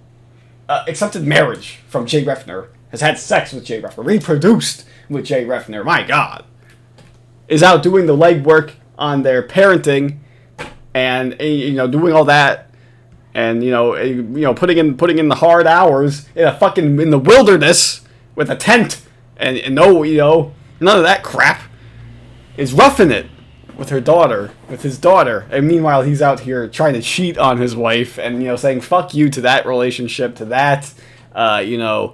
accepted marriage from Jay Reffner, has had sex with Jay Reffner, reproduced with Jay Reffner, my God, is out doing the legwork on their parenting, and you know, doing all that, and you know, putting in the hard hours in the wilderness with a tent, and no, you know, none of that crap, is roughing it with his daughter, and meanwhile he's out here trying to cheat on his wife, and you know, saying fuck you to that relationship, to that, you know,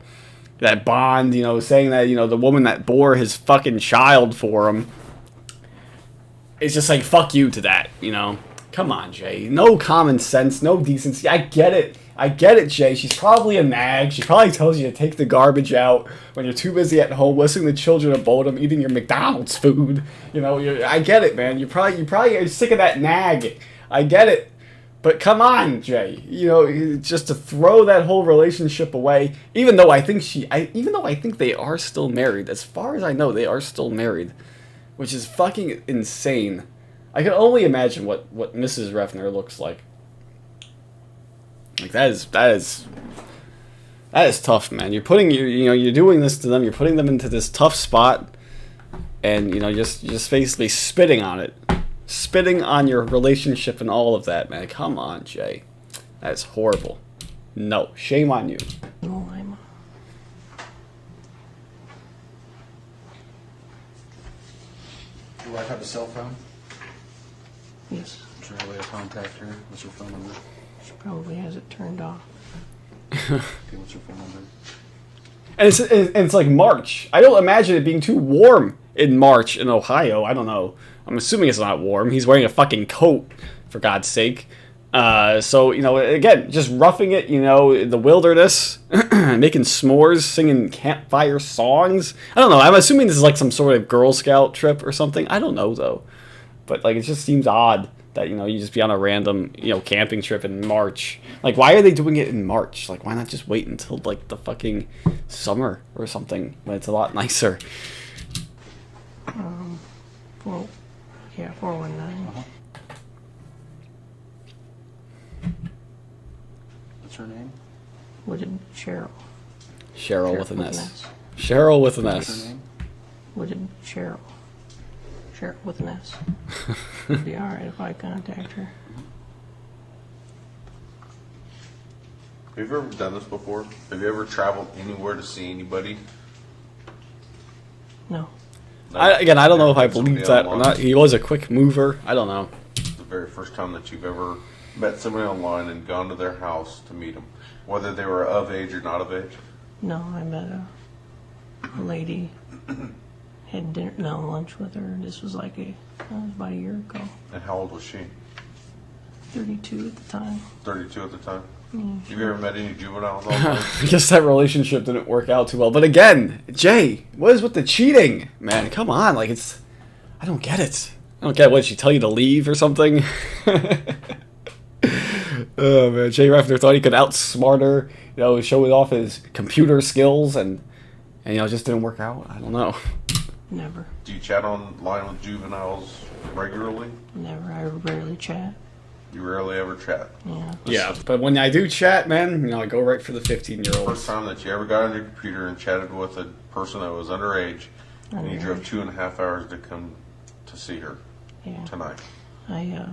that bond, you know, saying that, you know, the woman that bore his fucking child for him is just like fuck you to that, you know. Come on, Jay. No common sense, no decency. I get it, Jay. She's probably a nag. She probably tells you to take the garbage out when you're too busy at home listening to children of Bodom eating your McDonald's food. You know, I get it, man. You probably are sick of that nag. I get it. But come on, Jay. You know, just to throw that whole relationship away. Even though I think they are still married. As far as I know, they are still married, which is fucking insane. I can only imagine what Mrs. Reffner looks like. Like that is tough, man. You're doing this to them. You're putting them into this tough spot, and just basically spitting on it. Spitting on your relationship and all of that, man. Come on, Jay. That's horrible. No, shame on you. No, I'm. Do I have a cell phone? Yes. Is there a way to contact her? What's your phone number? She probably has it turned off. Okay, what's your phone number? And it's like March. I don't imagine it being too warm in March in Ohio. I don't know. I'm assuming it's not warm. He's wearing a fucking coat, for God's sake. So, again, just roughing it, in the wilderness, making s'mores, singing campfire songs. I don't know. I'm assuming this is like some sort of Girl Scout trip or something. I don't know, though. But, like, it just seems odd that, you just be on a random, camping trip in March. Like, why are they doing it in March? Like, why not just wait until, like, the fucking summer or something when it's a lot nicer? Well, yeah, 419. What's her name? What did Cheryl? Cheryl with an S. Cheryl with an What's her S. name? What did Cheryl? Cheryl with an S. It'd be alright if I contact her. Have you ever done this before? Have you ever traveled anywhere to see anybody? No. I don't know if I Met somebody believe that or online? not. He was a quick mover. I don't know. The very first time that you've ever met somebody online and gone to their house to meet them, whether they were of age or not of age. No, I met a lady, had lunch with her. This was like about a year ago. And how old was she? 32 at the time. 32 at the time. Have you ever met any juveniles online? I guess that relationship didn't work out too well. But again, Jay, what is with the cheating? Man, come on. Like, I don't get it. I don't get what, she tell you to leave or something? Oh, man. Jay Reffner thought he could outsmart her, showing off his computer skills, and it just didn't work out. I don't know. Never. Do you chat online with juveniles regularly? Never. I rarely chat. You rarely ever chat. Yeah. Yeah, but when I do chat, man, I go right for the 15-year-olds. First time that you ever got on your computer and chatted with a person that was underage, and you drove 2.5 hours to come to see her Yeah. tonight. I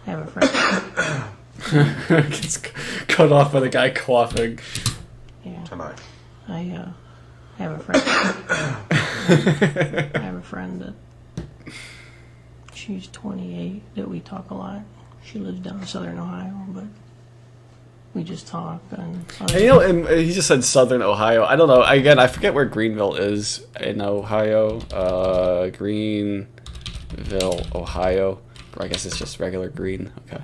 have a friend. Gets cut off by the guy coughing. Yeah. Tonight. I have a friend. I have a friend that she's 28 that we talk a lot. She lives down in southern Ohio, but we just talk. And And, and he just said Southern Ohio. I don't know. Again, I forget where Greenville is in Ohio. Greenville, Ohio. Or I guess it's just regular green. Okay.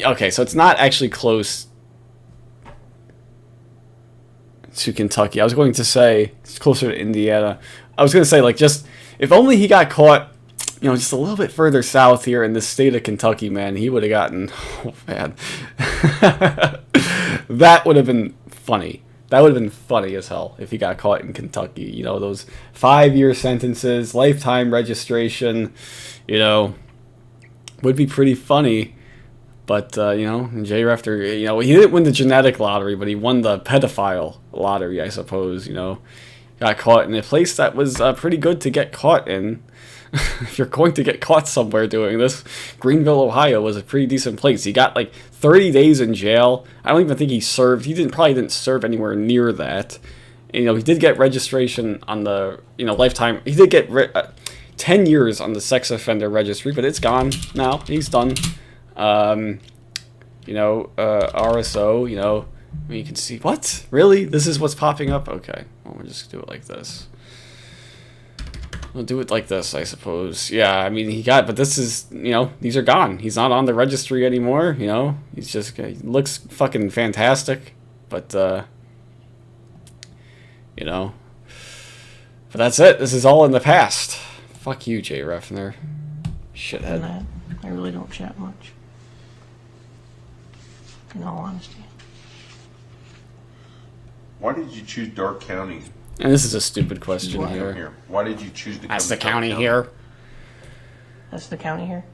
Okay, so it's not actually close to Kentucky. I was going to say it's closer to Indiana. I was going to say, like, just if only he got caught, just a little bit further south here in the state of Kentucky, man, he would have gotten, oh, man. That would have been funny. That would have been funny as hell if he got caught in Kentucky. Those 5-year sentences, lifetime registration, would be pretty funny. But, Jay Reffner, he didn't win the genetic lottery, but he won the pedophile lottery, I suppose, Got caught in a place that was pretty good to get caught in. If you're going to get caught somewhere doing this, Greenville, Ohio was a pretty decent place. He got, 30 days in jail. I don't even think he served. He probably didn't serve anywhere near that. He did get registration on the, lifetime. He did get 10 years on the sex offender registry, but it's gone now. He's done. RSO, you can see, what? Really? This is what's popping up? Okay, well, we'll just do it like this. We'll do it like this, I suppose. Yeah, I mean, but this is, these are gone. He's not on the registry anymore, He's just, he looks fucking fantastic, but, But that's it. This is all in the past. Fuck you, Jay Reffner. and Shithead. that, I really don't chat much. in all honesty. Why did you choose Dark County And this is a stupid question to come here. here? Why did you choose to come That's to the Dark county here. That's the county here.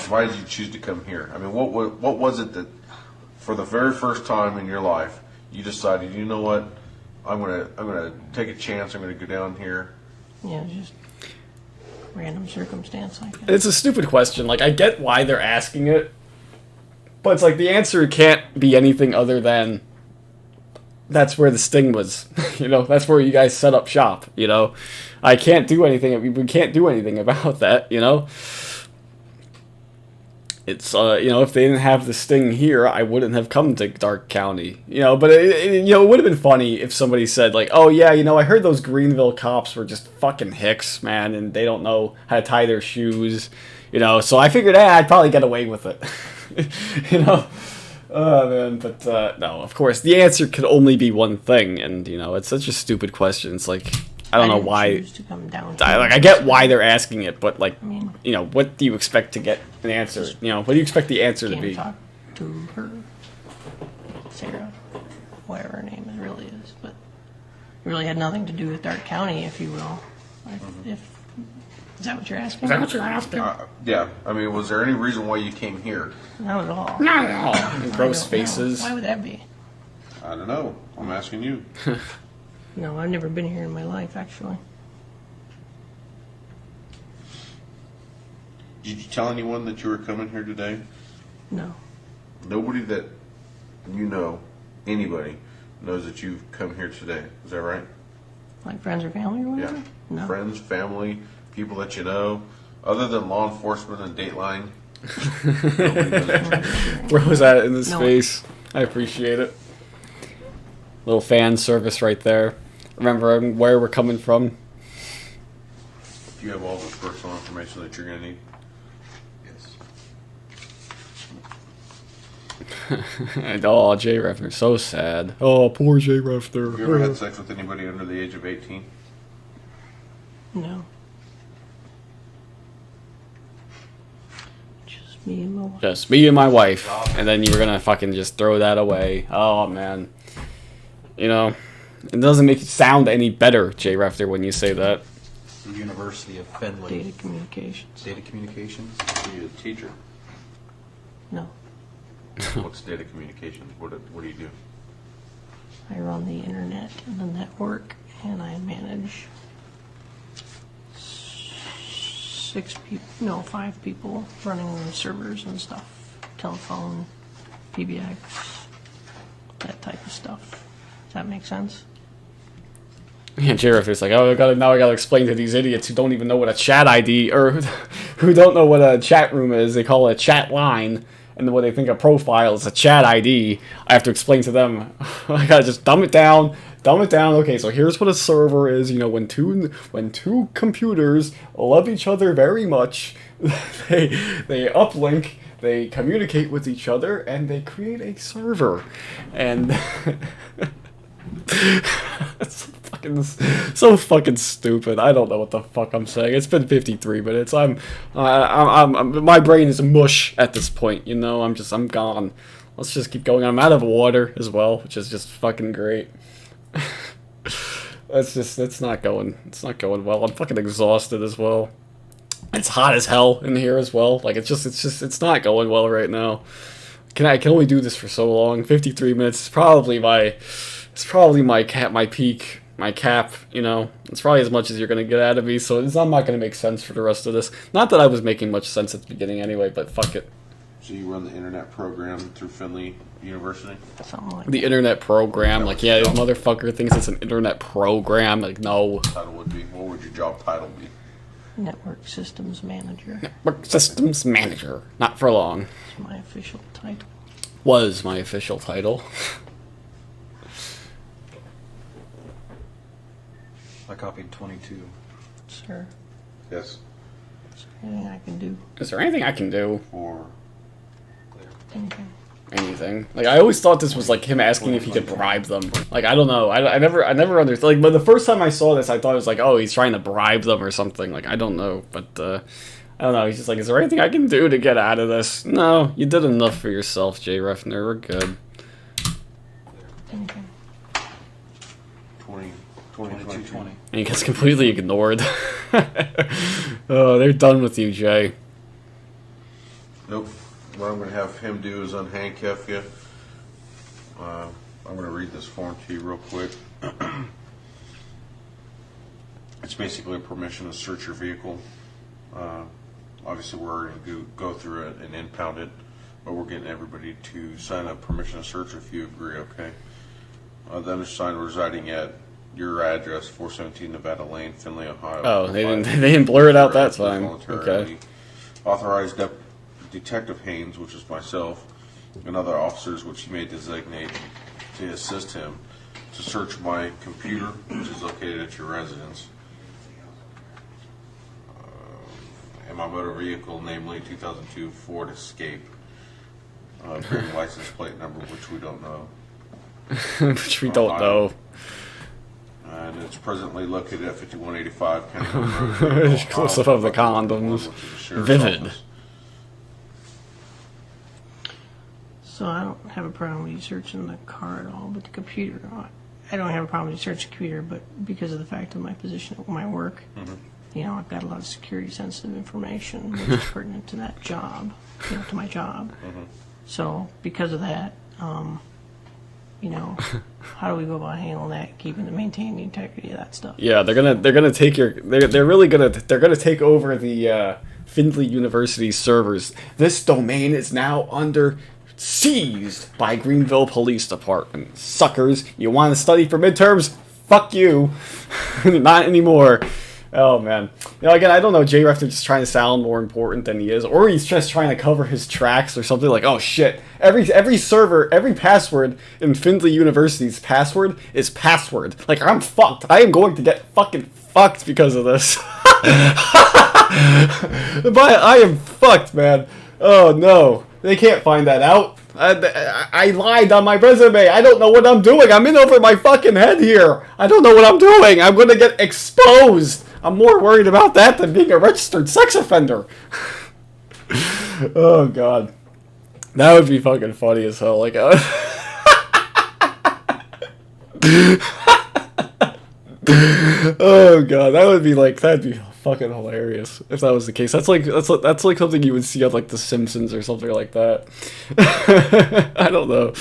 Why did you choose to come here? I mean, what was it that, for the very first time in your life, you decided, you know what, I'm gonna take a chance. I'm gonna go down here. Yeah, just random circumstance like that. It's a stupid question. Like, I get why they're asking it, but it's like the answer can't be anything other than that's where the sting was. You know, that's where you guys set up shop. You know, I can't do anything. We can't do anything about that. You know, it's you know, if they didn't have the sting here, I wouldn't have come to Dark County. You know, but you know, it would have been funny if somebody said like, oh yeah, you know, I heard those Greenville cops were just fucking hicks, man, and they don't know how to tie their shoes. You know, so I figured, I'd probably get away with it. You know. Oh man, but no, of course, the answer could only be one thing, and you know, it's such a stupid question. It's like, I don't know didn't why. choose to come down I get why they're asking it, but like, I mean, you know, what do you expect to get an answer? You know, what do you expect the answer to can't be? talk to her, Sarah, whatever her name really is, but it really had nothing to do with Dark County, if you will. Is that what you're asking? Is that what you're after? Yeah. I mean, was there any reason why you came here? Not at all. Not at all. I Gross don't faces. know. Why would that be? I don't know. I'm asking you. No, I've never been here in my life, actually. Did you tell anyone that you were coming here today? No. Nobody that you know, anybody, knows that you've come here today. Is that right? Like friends or family or whatever? Yeah. No. Friends, family, people that you know, other than law enforcement and Dateline. Nobody knows that you're- Where was that in his No. face? I appreciate it. Little fan service right there. Remember where we're coming from. Do you have all the personal information that you're going to need? Yes. And, oh, Jay Reffner, so sad. Oh, poor Jay Have you ever Reffner. had sex with anybody under the age of 18? No. Just me and my wife. Just me and my wife, and then you were gonna fucking just throw that away. Oh man, you know, it doesn't make it sound any better, Jay Reffner, when you say that. The University of Findlay. Data communications. Data communications. Are you a teacher? No. What's data communications? What do you do? I run the internet and the network, and I manage 5 people running the servers and stuff. Telephone, PBX, that type of stuff. Does that make sense? And Jay Reffner's like, oh, I gotta explain to these idiots who don't even know what a chat ID or who don't know what a chat room is. They call it a chat line. And then what they think a profile is a chat ID, I have to explain to them. I gotta just dumb it down. Okay, so here's what a server is. You know, when two computers love each other very much, they uplink, they communicate with each other, and they create a server. And it's so fucking stupid. I don't know what the fuck I'm saying. It's been 53 minutes. I'm my brain is mush at this point. You know, I'm gone. Let's just keep going. I'm out of water as well, which is just fucking great. It's not going well. I'm fucking exhausted as well. It's hot as hell in here as well. Like it's not going well right now. I can only do this for so long. 53 minutes is probably my peak, my cap, you know. It's probably as much as you're going to get out of me, so I'm not going to make sense for the rest of this. Not that I was making much sense at the beginning anyway, but fuck it. So you run the internet program through Findlay University? Something like The internet program, like, yeah, this motherfucker thinks it's an internet program. Like, no. What title would be? What would your job title be? network systems manager. Network systems manager. Not for long. It's my official title. Was my official title. I copied 22. Sir, Yes. is there anything I can do? Is there anything I can do? For Anything. anything. Like, I always thought this was like him asking if he could bribe them. Like, I don't know. I never understood. Like, but the first time I saw this, I thought it was like, oh, he's trying to bribe them or something. Like, I don't know, but I don't know. He's just like, is there anything I can do to get out of this? No, you did enough for yourself, Jay Reffner. We're good. Okay. 2220. And he gets completely ignored. Oh, they're done with you, Jay. Nope. What I'm going to have him do is unhandcuff you. I'm going to read this form to you real quick. It's basically a permission to search your vehicle. Obviously, we're going to go through it and impound it, but we're getting everybody to sign a permission to search if you agree, okay? The undersigned residing at your address, 417 Nevada Lane, Findlay, Ohio. Oh, they didn't blur it out that time. Okay. Authorized Detective Haynes, which is myself, and other officers which he may designate to assist him to search my computer, which is located at your residence, and my motor vehicle, namely 2002 Ford Escape, bearing license plate number, which we don't know. Which we don't know. And it's presently located at 5185 County Road. Close-up of the condoms. Vivid. So I don't have a problem with you searching the car at all, but the computer, I don't have a problem with you searching the computer, but because of the fact of my position at my work, you know, I've got a lot of security sensitive information which is pertinent to that job, you know, to my job. So because of that, you know, how do we go about handling that, maintaining the integrity of that stuff? Yeah, they're gonna take they're gonna take over the Findlay University servers. This domain is now under seized by Greenville Police Department. Suckers, you want to study for midterms? Fuck you. Not anymore. Oh man. You know, again, I don't know. Jay Reffner just trying to sound more important than he is, or he's just trying to cover his tracks or something. Like, oh shit, every server, every password in Findlay University's password is password. Like, I'm fucked. I am going to get fucking fucked because of this. But I am fucked, man. Oh no, they can't find that out. I lied on my resume. I don't know what I'm doing. I'm in over my fucking head here. I don't know what I'm doing. I'm gonna get exposed. I'm more worried about that than being a registered sex offender. Oh god, that would be fucking funny as hell. Like, oh god, that would be like, that'd be fucking hilarious if that was the case. That's like something you would see on like The Simpsons or something like that. I don't know.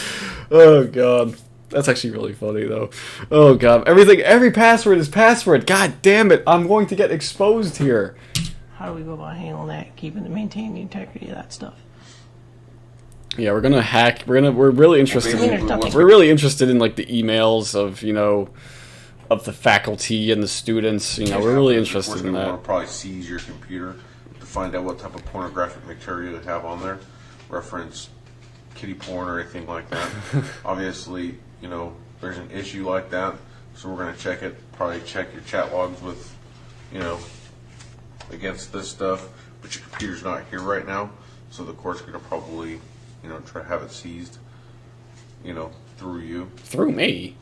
Oh god, that's actually really funny though. Oh god, every password is password. God damn it, I'm going to get exposed here. How do we go about handling that, maintaining the integrity of that stuff? Yeah, we're gonna hack. We're really interested. We're really interested in like the emails of, you know, of the faculty and the students. You know, we're really interested in that. We'll probably seize your computer to find out what type of pornographic material you have on there, reference kitty porn or anything like that. Obviously, you know, there's an issue like that, so we're going to check it. Probably check your chat logs with, you know, against this stuff. But your computer's not here right now, so the court's going to probably, you know, try to have it seized, you know, through you. Through me.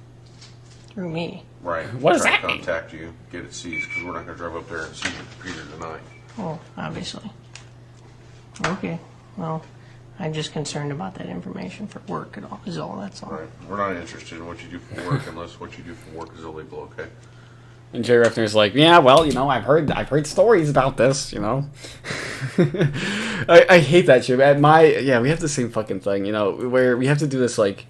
Through me. Right. What does Try that to mean? contact you, get it seized, because we're not going to drive up there and seize your computer tonight. Oh, obviously. Okay. Well, I'm just concerned about that information for work and all. That's all. Right. We're not interested in what you do for work unless what you do for work is illegal, okay? And Jay Reffner's like, yeah, well, you know, I've heard stories about this, you know. I hate that shit. We have the same fucking thing, you know, where we have to do this like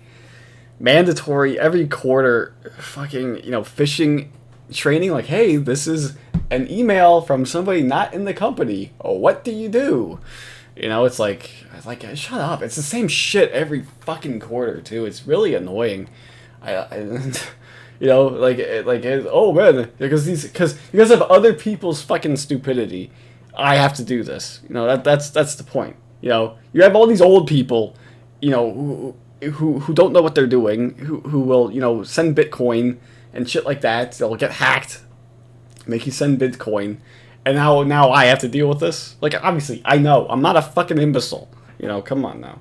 mandatory every quarter fucking, you know, phishing training. Like, hey, this is an email from somebody not in the company. Oh, what do you do? You know, it's like shut up. It's the same shit every fucking quarter too. It's really annoying. You know, oh man, because of other people's fucking stupidity, I have to do this. You know, that's the point. You know, you have all these old people, you know, who don't know what they're doing, who will, you know, send Bitcoin and shit like that. They'll get hacked, make you send Bitcoin, and now I have to deal with this. Like, obviously, I know I'm not a fucking imbecile. You know, come on now.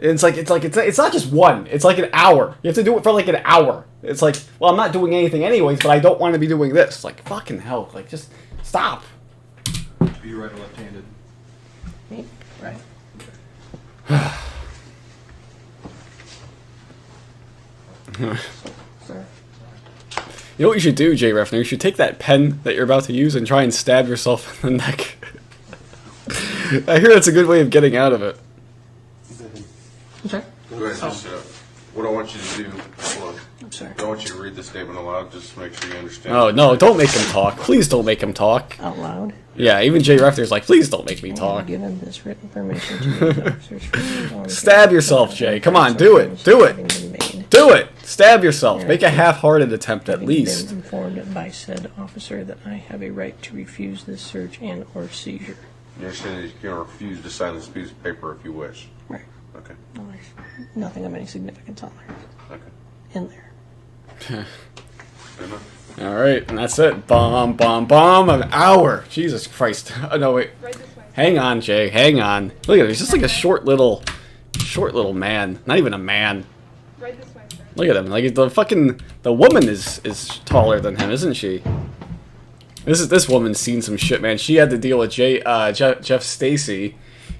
It's not just one. It's like an hour. You have to do it for like an hour. It's like, well, I'm not doing anything anyways, but I don't want to be doing this. Like, fucking hell. Like, just stop. Are you right or left-handed? Me? Right. Sir. You know what you should do, Jay Reffner? You should take that pen that you're about to use and try and stab yourself in the neck. I hear that's a good way of getting out of it. I'm sorry? Go ahead, just, what I want you to do, hold on. I'm sorry. I want you to read the statement aloud, just to make sure you understand. Oh, no, don't make him talk. Please don't make him talk. Out loud. Yeah, even Jay Reffner's like, please don't make me talk. Given this written permission to the officers. Stab yourself, Jay. Come on, do it. Do it. Do it. Stab yourself. Make a half-hearted attempt at least. Been informed by said officer that I have a right to refuse this search and or seizure. You understand that you can refuse to sign this piece of paper if you wish. Right. Okay. No, there's nothing of any significance on there. Okay. In there. Good enough. All right, and that's it. Bomb, bomb, bomb. An hour. Jesus Christ. Oh, no, wait. Hang on, Jay. Hang on. Look at him. He's just like a short little man. Not even a man. Right this way, sir. Look at him. Like the woman is taller than him, isn't she? This woman's seen some shit, man. She had to deal with Jeff Stacy.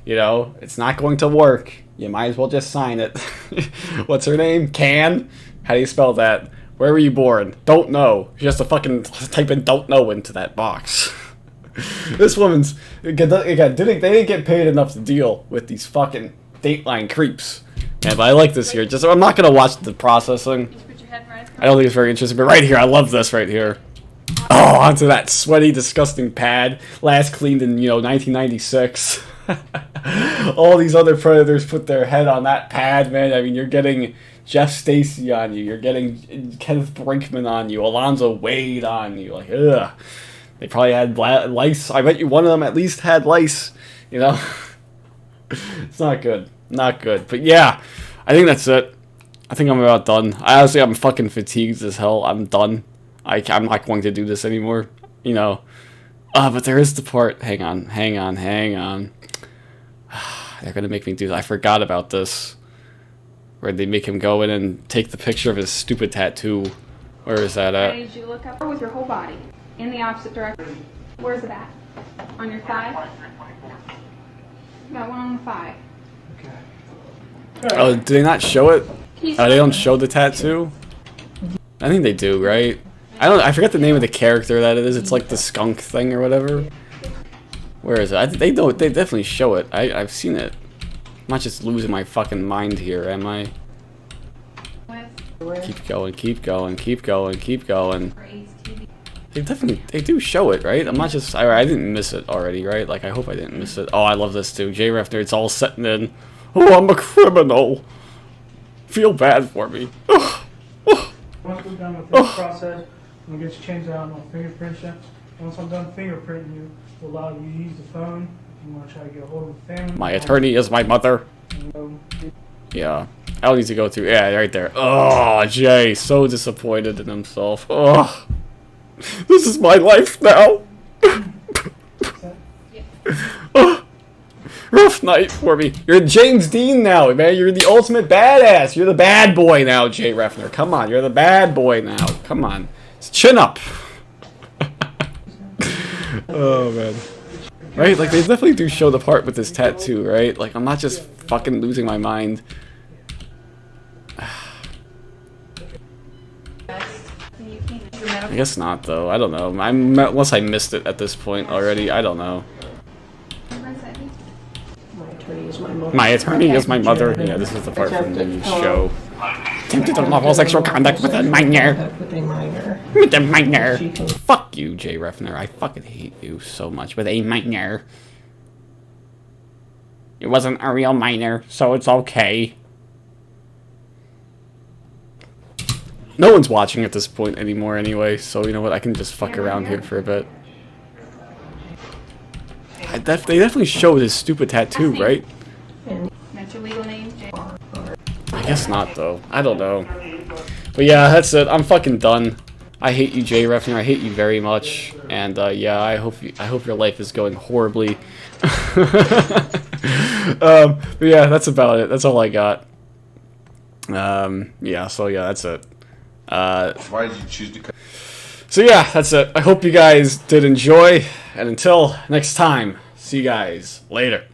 You know, it's not going to work. You might as well just sign it. What's her name? Can? How do you spell that? Where were you born? Don't know. She has to fucking type in "don't know" into that box. This woman's again. They didn't get paid enough to deal with these fucking Dateline creeps. Man, but I like this here. Just I'm not gonna watch the processing. Just put your head right. I don't think it's very interesting. But right here, I love this right here. Oh, onto that sweaty, disgusting pad. Last cleaned in 1996. All these other predators put their head on that pad, man. I mean, you're getting Jeff Stacy on you. You're getting Kenneth Brinkman on you. Alonzo Wade on you. Like, ugh. They probably had lice. I bet you one of them at least had lice. You know? It's not good. Not good. But yeah, I think that's it. I think I'm about done. I'm fucking fatigued as hell. I'm done. I'm not going to do this anymore. You know. But there is the part. Hang on. They're going to make me do that. I forgot about this. Where they make him go in and take the picture of his stupid tattoo. Where is that I at? need you to look up with your whole body in the opposite direction. Where's it at? On your thigh? Got one on the thigh. Oh, do they not show it? Can you Oh, they don't see? show the tattoo? I think they do, right? I forget the name of the character that it is. It's like the skunk thing or whatever. Where is it? They definitely show it. I've seen it. I'm not just losing my fucking mind here, am I? With Keep going. or AIDS TV. They do show it, right? I'm not just, I didn't miss it already, right? Like, I hope I didn't miss it. Oh, I love this too. Jay Reffner, it's all setting in. Oh, I'm a criminal. Feel bad for me. Once we're done with this process, I'm gonna get you changed out on fingerprint check. Once I'm done fingerprinting you, we'll allow you to use the phone. If you want to try to get a hold of the family. My attorney is my mother. Yeah. I don't need to go through. Yeah, right there. Oh, Jay, so disappointed in himself. Oh, this is my life now. Oh, rough night for me. You're James Dean now, man. You're the ultimate badass. You're the bad boy now, Jay Reffner. Come on, you're the bad boy now. Come on. Chin up. Oh, man. Right? Like, they definitely do show the part with this tattoo, right? Like, I'm not just fucking losing my mind. I guess not, though. I don't know. Unless I missed it at this point already. I don't know. My attorney is my mother. My attorney is my mother. Yeah, this is the part from the show. Attempted unlawful sexual conduct with a minor. With a minor. With a minor. Fuck you, Jay Reffner. I fucking hate you so much. With a minor. It wasn't a real minor, so it's okay. No one's watching at this point anymore anyway, so you know what, I can just fuck around here for a bit. They definitely showed his stupid tattoo, right? That's your legal name, Jay. I guess not, though. I don't know. But yeah, that's it. I'm fucking done. I hate you, Jay Reffner. I hate you very much. And yeah, I hope your life is going horribly. But yeah, that's about it. That's all I got. Yeah, so yeah, that's it. Why did you choose to come? So yeah, that's it. I hope you guys did enjoy, and until next time, see you guys later.